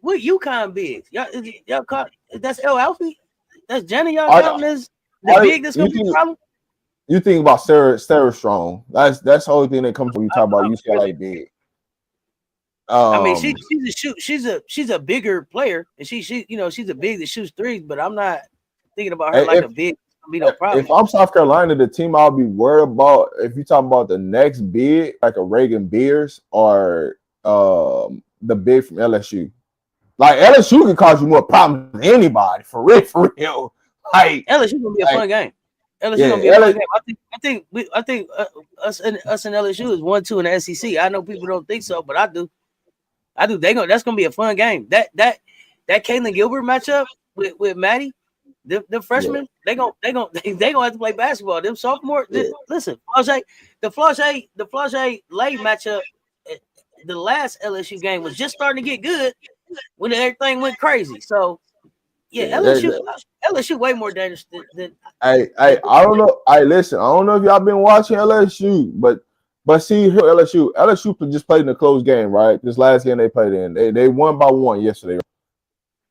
What UConn bigs? Y'all caught that's El Alfie? That's Jenny y'all counting as the big that's gonna be a problem? You think about Sarah Strong. That's the only thing that comes when you talk about UCLA big. I mean, she's a bigger player, and she's a big that shoots threes, but I'm not thinking about her like a big. Be no problem. If I'm South Carolina, the team I'll be worried about, if you talk about the next big, like a Reagan Beers or the big from LSU. Like LSU can cause you more problems than anybody, for real. Like LSU gonna be a fun game. LSU gonna be a fun game. I think us and LSU is 1-2 in the SEC. I know people don't think so, but I do. That's gonna be a fun game. That Caitlin Gilbert matchup with Maddie, The freshmen, they gonna have to play basketball. Them sophomore, listen, the Flauché Lay matchup, the last LSU game was just starting to get good when everything went crazy. So LSU way more dangerous than I don't know. Listen, I don't know if y'all been watching LSU, but see here LSU just played in a close game, right? This last game they played in, they won by 1 yesterday.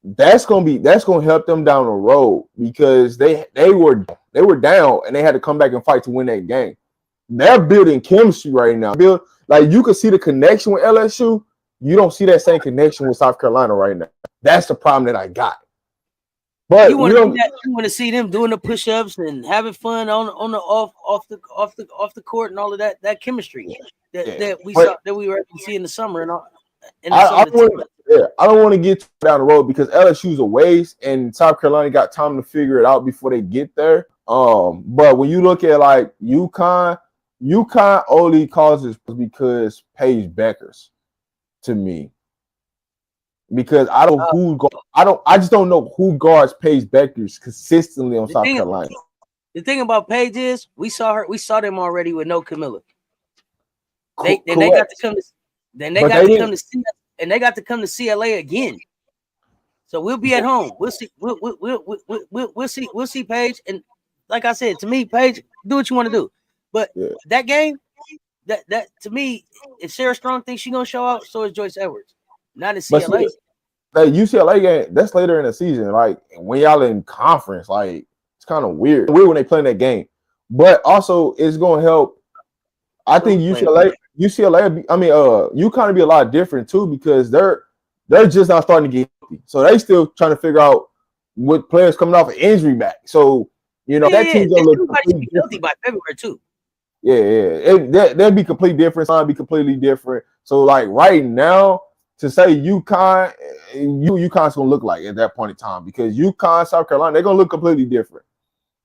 That's gonna help them down the road because they were down and they had to come back and fight to win that game. They're building chemistry right now. Like you can see the connection with LSU. You don't see that same connection with South Carolina right now. That's the problem that I got. But you want to see them doing the push-ups and having fun on the off the court and all of that chemistry that we were able to see in the summer and all. I don't want to get down the road because LSU's a ways and South Carolina got time to figure it out before they get there. But when you look at like UConn only causes because Paige Beckers to me. Because I just don't know who guards Paige Beckers consistently on South Carolina. The thing about Paige is we saw them already with no Camilla. They got to come to CLA again. So we'll be at home. We'll see Paige. And like I said, to me, Paige, do what you want to do. But that game, that to me, if Sarah Strong thinks she's gonna show out, so is Joyce Edwards. Not in CLA. That UCLA game, that's later in the season. Like when y'all in conference, like it's kind of weird. Weird when they play in that game. But also it's gonna help. I think UCLA, UConn be a lot different too because they're just not starting to get healthy. So they still trying to figure out what players coming off an injury back. So that team's gonna look healthy by February too. That'll be completely different. It'll be completely different. So like right now, to say UConn's gonna look like at that point in time because UConn, South Carolina, they're gonna look completely different.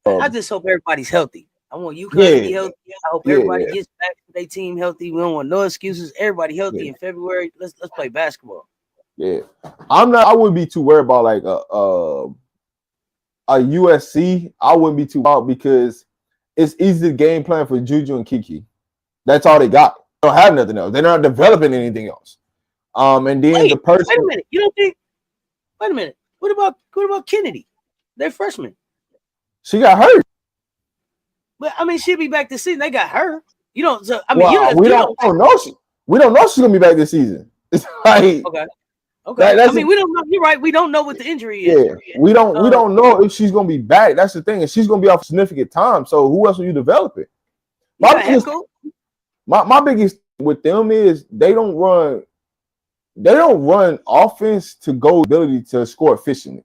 I just hope everybody's healthy. I want UConn to be healthy. I hope everybody gets back to their team healthy. We don't want no excuses. Everybody healthy in February. Let's play basketball. Yeah, I wouldn't be too worried about like a USC. I wouldn't be too wild because it's easy to game plan for Juju and Kiki. That's all they got. They don't have nothing else. They're not developing anything else. And then the person. Wait a minute. You don't think? Wait a minute. What about Kennedy? They're freshmen. She got hurt. But I mean, she'll be back this season. They got her. You don't. So, I mean, we don't know. We don't know she's gonna be back this season. It's like okay. I mean, we don't know. You're right. We don't know what the injury is. Yeah, we don't know if she's gonna be back. That's the thing, and she's gonna be off significant time. So who else are you developing? My biggest with them is they don't run offense to go ability to score efficiently.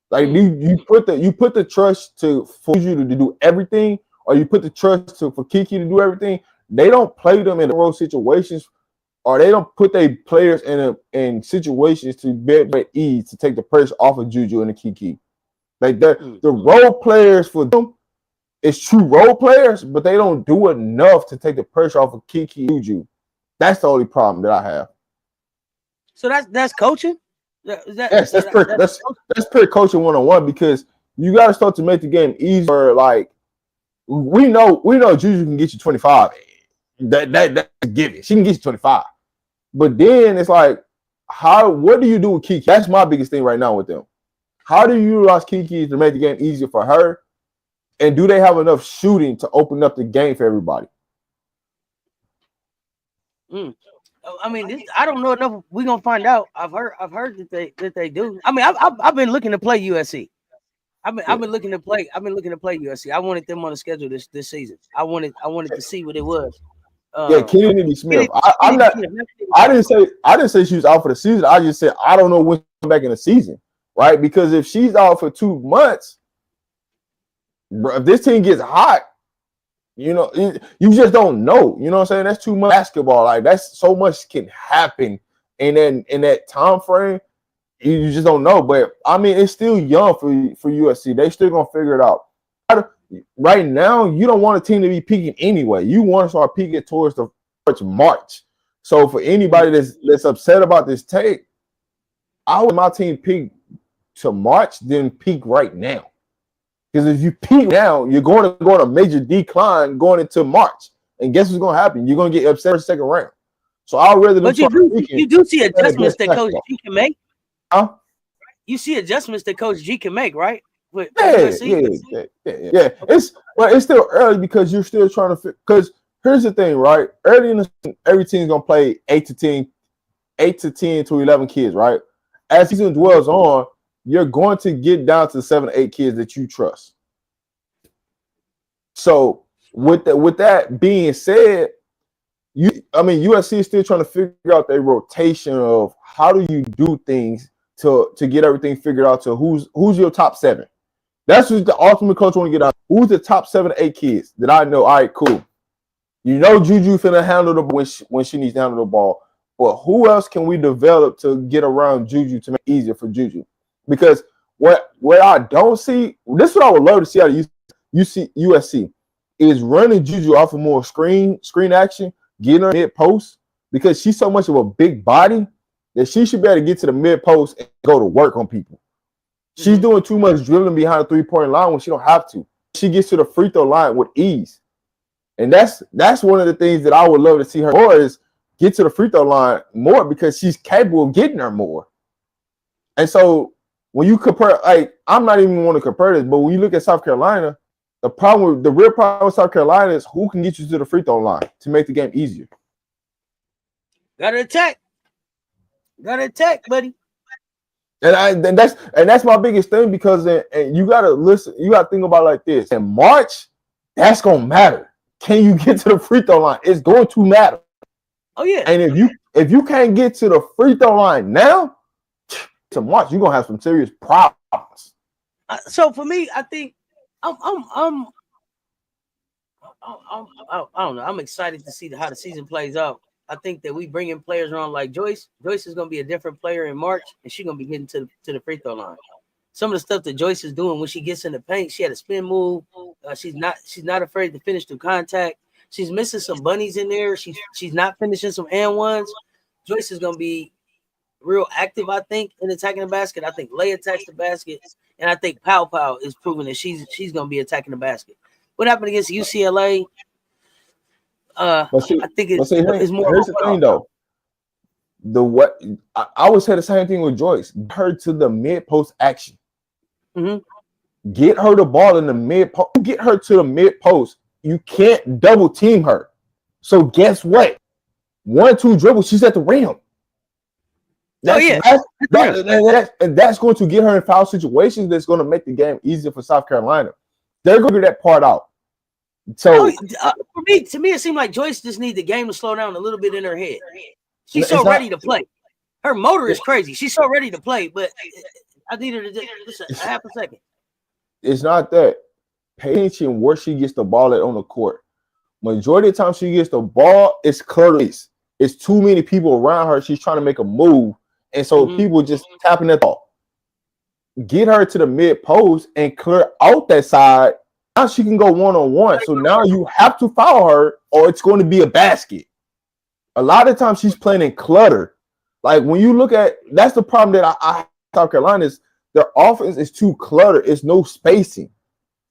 Like you put the trust for you to do everything, or you put the trust for Kiki to do everything. They don't play them in the role situations, or they don't put their players in situations to be at ease to take the pressure off of Juju and the Kiki. Like the role players for them is true role players, but they don't do enough to take the pressure off of Kiki and Juju. That's the only problem that I have. So that's coaching. That's pretty coaching 101 because you got to start to make the game easier. Like we know Juju can get you 25. That's a given. She can get you 25. But then it's like, what do you do with Kiki? That's my biggest thing right now with them. How do you utilize Kiki to make the game easier for her? And do they have enough shooting to open up the game for everybody? I mean, I don't know enough. We're gonna find out. I've heard that they do. I mean, I've been looking to play USC. I've been looking to play USC. I wanted them on the schedule this season. I wanted to see what it was. Kennedy Smith. I didn't say she was out for the season. I just said I don't know when she'll come back in the season, right? Because if she's out for 2 months, if this team gets hot, you just don't know. You know what I'm saying? That's too much basketball. Like that's so much can happen in that time frame. You just don't know. But I mean, it's still young for USC. They still gonna figure it out. Right now, you don't want a team to be peaking anyway. You want to start peaking towards the March. So for anybody that's upset about this take, I want my team peak to March than peak right now. Because if you peak now, you're going to go on a major decline going into March. And guess what's going to happen? You're going to get upset in the second round. So I'd rather But you do see adjustments that Coach G can make. Huh? You see adjustments that Coach G can make, right? Yeah. It's still early because you're still trying to. Because here's the thing, right? Early in the season, every team's gonna play 8 to 10 to 11 kids, right? As season dwells on, you're going to get down to 7 to 8 kids that you trust. So with that being said, USC is still trying to figure out their rotation of how do you do things to get everything figured out to who's your top 7. That's what the ultimate coach want to get out. Who's the top 7 to 8 kids that I know? All right, cool. You know Juju finna handle the ball when she needs to handle the ball. But who else can we develop to get around Juju to make it easier for Juju? Because what I don't see, this is what I would love to see out of USC is running Juju off of more screen action, getting her mid post, because she's so much of a big body that she should be able to get to the mid post and go to work on people. She's doing too much dribbling behind the 3-point line when she don't have to. She gets to the free throw line with ease. And that's one of the things that I would love to see her more is get to the free throw line more because she's capable of getting there more. And so when you compare, like, I'm not even want to compare this, but when you look at South Carolina, the real problem with South Carolina is who can get you to the free throw line to make the game easier. Gotta attack, buddy. And that's my biggest thing because and you gotta listen, you gotta think about it like this. In March, that's gonna matter. Can you get to the free throw line? It's going to matter. Oh yeah. And if you can't get to the free throw line now, to March, you're gonna have some serious problems. So for me, I think I don't know. I'm excited to see how the season plays out. I think that we bring in players around like Joyce. Joyce is going to be a different player in March, and she's going to be getting to the free throw line. Some of the stuff that Joyce is doing when she gets in the paint, she had a spin move. She's not afraid to finish through contact. She's missing some bunnies in there. She's not finishing some and ones. Joyce is going to be real active, I think, in attacking the basket. I think Leigh attacks the basket, and I think Pow is proving that she's going to be attacking the basket. What happened against UCLA? I think it's more. Here's the thing, though. I always say the same thing with Joyce. Get her to the mid post action. Mm-hmm. Get her the ball in the mid post. Get her to the mid post. You can't double team her. So guess what? 1-2 dribble. She's at the rim. That's going to get her in foul situations. That's going to make the game easier for South Carolina. They're going to figure that part out. So to me, it seemed like Joyce just needs the game to slow down a little bit in her head. She's so ready to play. Her motor is crazy. She's so ready to play, but I need her to just a half a second. It's not that. Pay attention where she gets the ball at on the court. Majority of the time she gets the ball, it's clearly it's too many people around her. She's trying to make a move, and so people just tapping that ball. Get her to the mid post and clear out that side. Now she can go one-on-one. So now you have to foul her or it's going to be a basket. A lot of times she's playing in clutter. Like when you look at, that's the problem that I South Carolina is their offense is too cluttered. It's no spacing,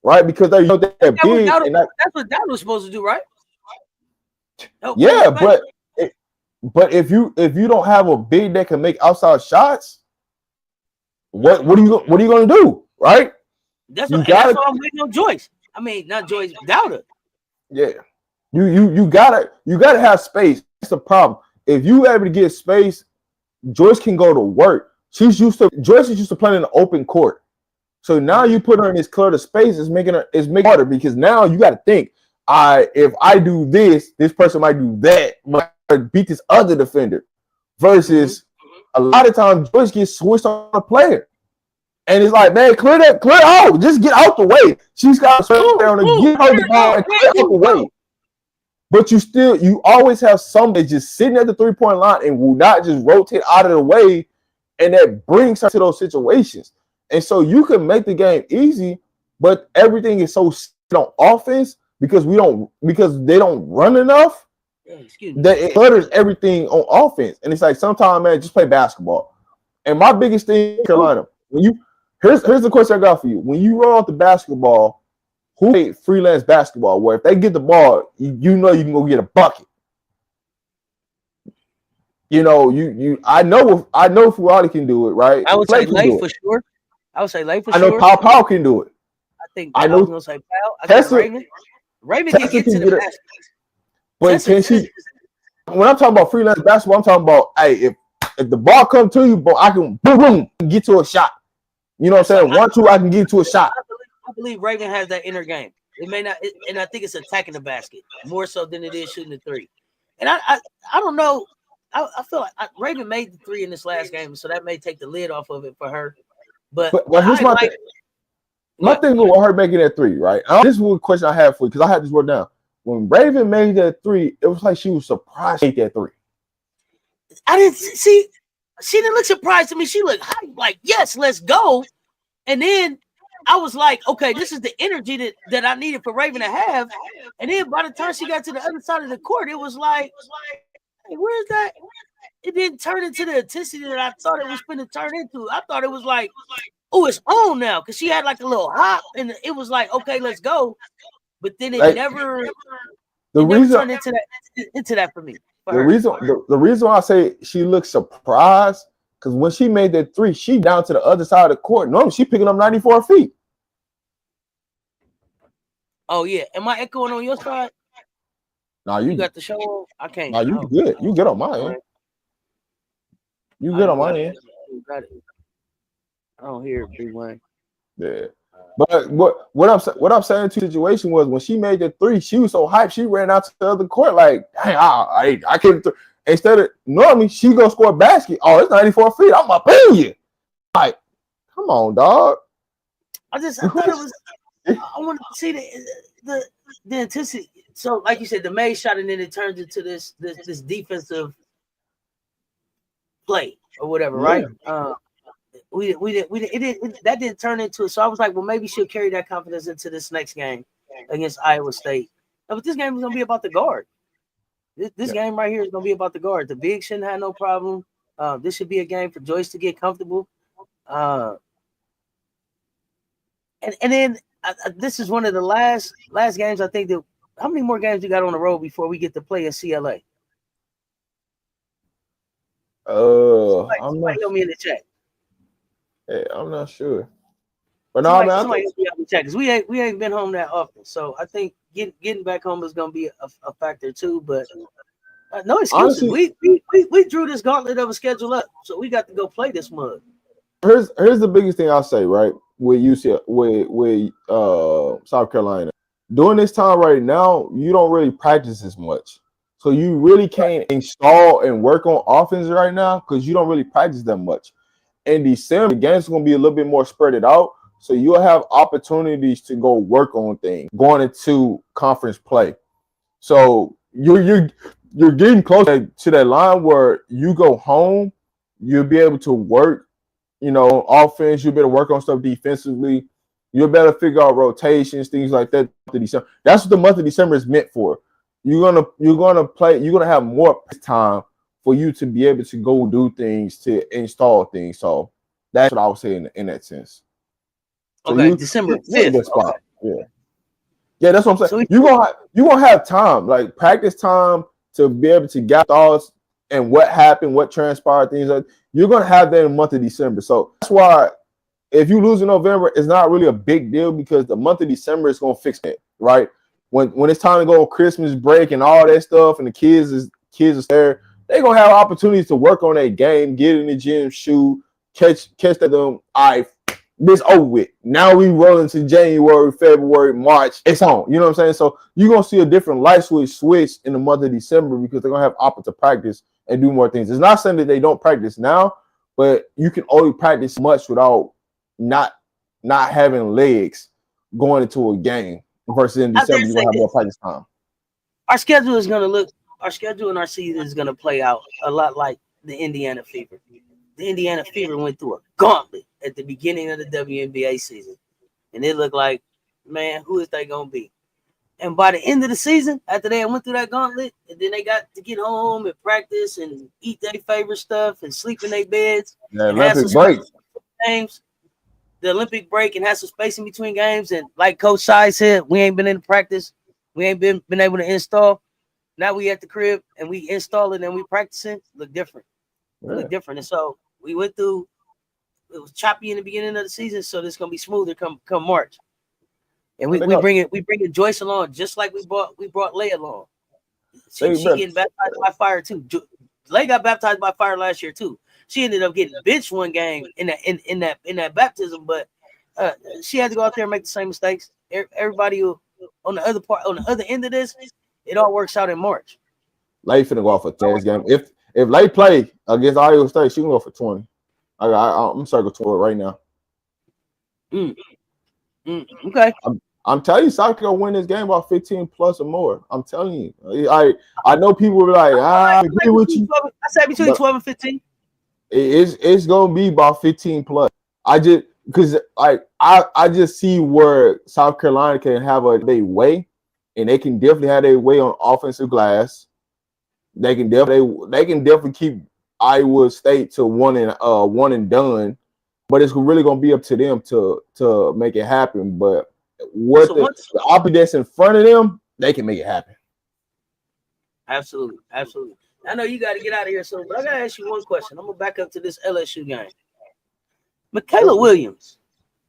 right? Because they're big. That's what that was supposed to do, right? Yeah, but if you don't have a big that can make outside shots, what are you going to do, right? That's why I'm waiting on Joyce. I mean, not Joyce, Dowda. Yeah, you gotta have space. That's the problem. If you able to get space, Joyce can go to work. Joyce is used to playing in an open court. So now you put her in this cluttered space, it's making harder because now you got to think. If I do this person might do that, might beat this other defender. Versus a lot of times Joyce gets switched on a player. And it's like, man, clear out. Just get out the way. She's got to get her the ball and clear out the way. But you always have somebody just sitting at the 3-point line and will not just rotate out of the way. And that brings her to those situations. And so you can make the game easy, but everything is so on offense because they don't run enough. That it clutters everything on offense. And it's like sometimes, man, just play basketball. And my biggest thing in Carolina, Here's the question I got for you. When you run off the basketball, who played freelance basketball? Where if they get the ball, you know you can go get a bucket. You know, I know Fuadi can do it, right? I would Clay say can Lay do for it. sure. I would say Lay for I know sure. Powell can do it. I think I I was know gonna say Powell. I Tessa, think Raven. Raven can Tessa get to can the get it. basket. But Tessa, can she? When I'm talking about freelance basketball, I'm talking about, hey, if the ball comes to you, but I can boom get to a shot. You know what I'm saying? 1-2, I can get to a shot. I believe Raven has that inner game. It may not, and I think it's attacking the basket more so than it is shooting the three. And I don't know. I feel like Raven made the three in this last game, so that may take the lid off of it for her. But here's my thing. My thing with her making that three, right? This is one question I have for you because I had this wrote down. When Raven made that three, it was like she was surprised she made that three. I didn't see. She didn't look surprised to me. She looked like, yes, let's go. And then I was like, okay, this is the energy that I needed for Raven to have. And then by the time she got to the other side of the court, it was like, hey, where's that? It didn't turn into the intensity that I thought it was going to turn into. I thought it was like, oh, it's on now. Because she had like a little hop. And it was like, okay, let's go. But then it never turned into that for me. The reason why I say she looked surprised, because when she made that three, she down to the other side of the court. Normally, she picking up 94 feet. Oh, yeah. Am I echoing on your side? No, you got the show on? I can't. No, you good. You good on my end. You good on my end. I don't hear it, Big Wayne. Yeah. But what I'm saying to the situation was when she made the three, she was so hyped, she ran out to the other court like, dang, I can't. Instead of normally she go score a basket. Oh, it's 94 feet. I'm up in you. Like, come on, dog. I thought it was. I wanted to see the intensity. So, like you said, the May shot, and then it turns into this defensive play or whatever, right? That didn't turn into it. So I was like, well, maybe she'll carry that confidence into this next game against Iowa State. No, but this game is gonna be about the guard. This game right here is gonna be about the guard. The big shouldn't have no problem. This should be a game for Joyce to get comfortable. And then this is one of the last games. I think that. How many more games you got on the road before we get to play in CLA? I'm not. Tell me in the chat. Yeah, I'm not sure. But no, man, somebody help me out in the chat because we ain't been home that often. So I think getting back home is gonna be a factor too. But no excuses. Honestly, we drew this gauntlet of a schedule up, so we got to go play this mug. Here's the biggest thing I'll say, right? With UCLA, with South Carolina, during this time right now, you don't really practice as much, so you really can't install and work on offense right now because you don't really practice that much. In December, the games are going to be a little bit more spread out, so you'll have opportunities to go work on things going into conference play. So you're getting close to that line where you go home, you'll be able to work, offense. You'll be able to work on stuff defensively. You'll be able to figure out rotations, things like that. That's what the month of December is meant for. You're gonna have more time for you to be able to go do things, to install things. So that's what I would say in that sense. So okay, December 5th. Okay. Yeah, that's what I'm saying. So you're gonna have time, like practice time, to be able to get thoughts and what happened, what transpired, things like that. You're gonna have that in the month of December. So that's why if you lose in November, it's not really a big deal because the month of December is gonna fix it, right? When it's time to go on Christmas break and all that stuff, and the kids are there, they're gonna have opportunities to work on that game, get in the gym, shoot, catch that them. This over with. Now we roll into January, February, March. It's on. You know what I'm saying? So you're gonna see a different light switch in the month of December because they're gonna have opportunity to practice and do more things. It's not saying that they don't practice now, but you can only practice much without not having legs going into a game versus in December you're gonna have more practice time. Our schedule and our season is gonna play out a lot like the Indiana Fever. The Indiana Fever went through a gauntlet at the beginning of the WNBA season. And it looked like, man, who is they going to be? And by the end of the season, after they went through that gauntlet, and then they got to get home and practice and eat their favorite stuff and sleep in their beds. Yeah, Olympic break. Games. the Olympic break and have some space in between games. And like Coach Sai said, we ain't been in practice. We ain't been able to install. Now we at the crib and we installing and we practicing. Look different. Look different. And so we went through. It was choppy in the beginning of the season, so this gonna be smoother come March. And we bring it Joyce along just like we brought Leia along. She getting baptized by fire too. Leia got baptized by fire last year too. She ended up getting benched one game in that baptism, but she had to go out there and make the same mistakes. Everybody on the other end of this, it all works out in March. Leia finna go off a test game. If Leia play against Iowa State, she can go for 20. I'm circle 12 right now. Okay. I'm telling you, South Carolina win this game by 15 plus or more. I'm telling you. I know people will be like, I agree with you. I say between 12 and 15. It's gonna be about 15 plus. I just see where South Carolina can have their way, and they can definitely have their way on offensive glass. They can definitely keep Iowa State to one and done, but it's really gonna be up to them to make it happen. But the opposite that's in front of them, they can make it happen. Absolutely. I know you got to get out of here soon, but I gotta ask you one question. I'm gonna back up to this LSU game. Michaela Williams,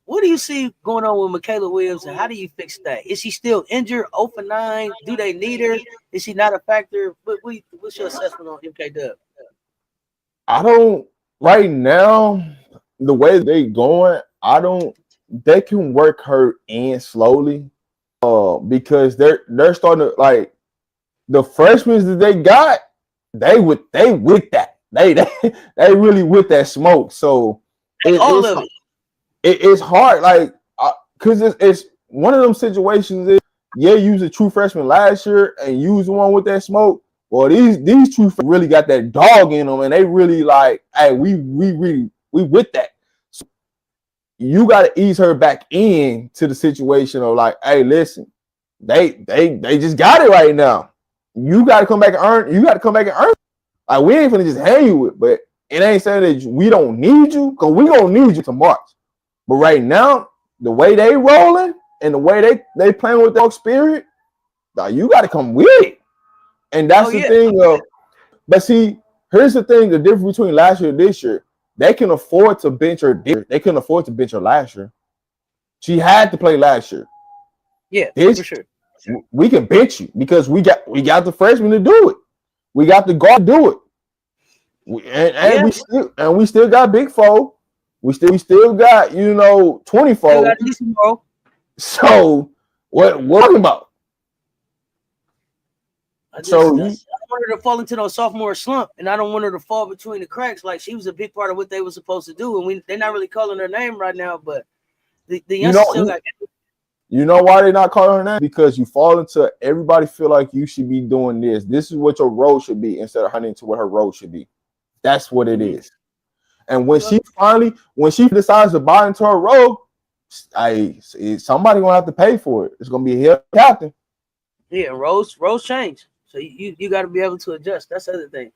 what do you see going on with Michaela Williams, and how do you fix that? Is she still injured? 0 for 9? Do they need her? Is she not a factor? What's your assessment on MK Dub? I don't right now. The way they going, they can work her in slowly, because they're starting to like the freshmen that they got. They with that. They really with that smoke. So it's hard, like because it's one of them situations. You use a true freshman last year and use the one with that smoke. Well, these true really got that dog in them, and they really like, hey, we with that. So you got to ease her back in to the situation of like, hey, listen, they just got it right now. You got to come back and earn. You got to come back and earn. Like, we ain't finna just hang you with, but it ain't saying that we don't need you, because we gonna need you to March. But right now, the way they rolling and the way they playing with their spirit, now you got to come with it. And that's the thing. But see, here's the thing: the difference between last year and this year, they can afford to bench her. They couldn't afford to bench her last year. She had to play last year. Yeah, for sure. We can bench you because we got the freshmen to do it. We got the guard to do it. We still got Big Foe. We still got 24. So what talking about? I don't want her to fall into no sophomore slump, and I don't want her to fall between the cracks. Like, she was a big part of what they were supposed to do, and they're not really calling her name right now. But the youngsters still got. You know why they're not calling her name? Because you fall into everybody feel like you should be doing this. This is what your role should be instead of hunting to what her role should be. That's what it is. And when she decides to buy into her role, somebody gonna have to pay for it. It's gonna be a head captain. Yeah, roles change. So you got to be able to adjust. That's the other thing.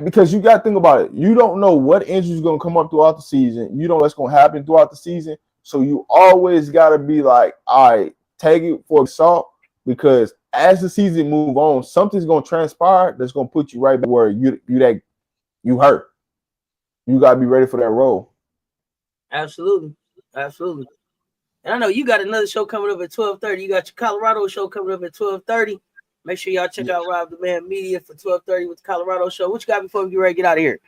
Because you got to think about it. You don't know what injuries going to come up throughout the season. You know what's going to happen throughout the season. So you always got to be like, all right, take it for salt, because as the season move on, something's going to transpire that's going to put you right back where you hurt. You got to be ready for that role. Absolutely. And I know you got another show coming up at 12:30. You got your Colorado show coming up at 12:30. Make sure y'all check out Rob the Man Media for 12:30 with the Colorado show. What you got before we get ready to get out of here?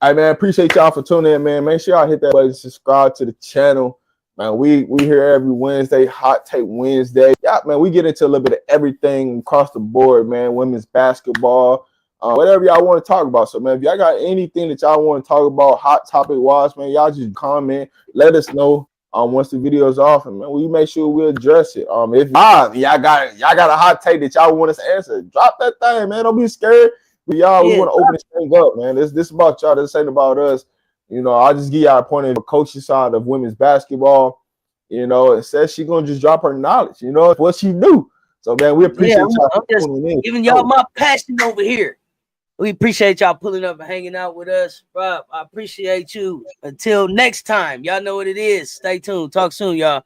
All right, man. Appreciate y'all for tuning in, man. Make sure y'all hit that button, subscribe to the channel. Man, we here every Wednesday, Hot Take Wednesday. Yeah, man, we get into a little bit of everything across the board, man. Women's basketball, whatever y'all want to talk about. So, man, if y'all got anything that y'all want to talk about, hot topic wise, man, y'all just comment, let us know. Once the video is off, and man, we make sure we address it. If y'all got a hot take that y'all want us to answer, drop that thing, man. Don't be scared. We want to open this thing up, man. This about y'all. This ain't about us. I'll just give y'all a point of the coaching side of women's basketball. It says she's gonna just drop her knowledge. What she do. So, man, we appreciate y'all. I'm just giving y'all my passion over here. We appreciate y'all pulling up and hanging out with us. Rob, I appreciate you. Until next time, y'all know what it is. Stay tuned. Talk soon, y'all.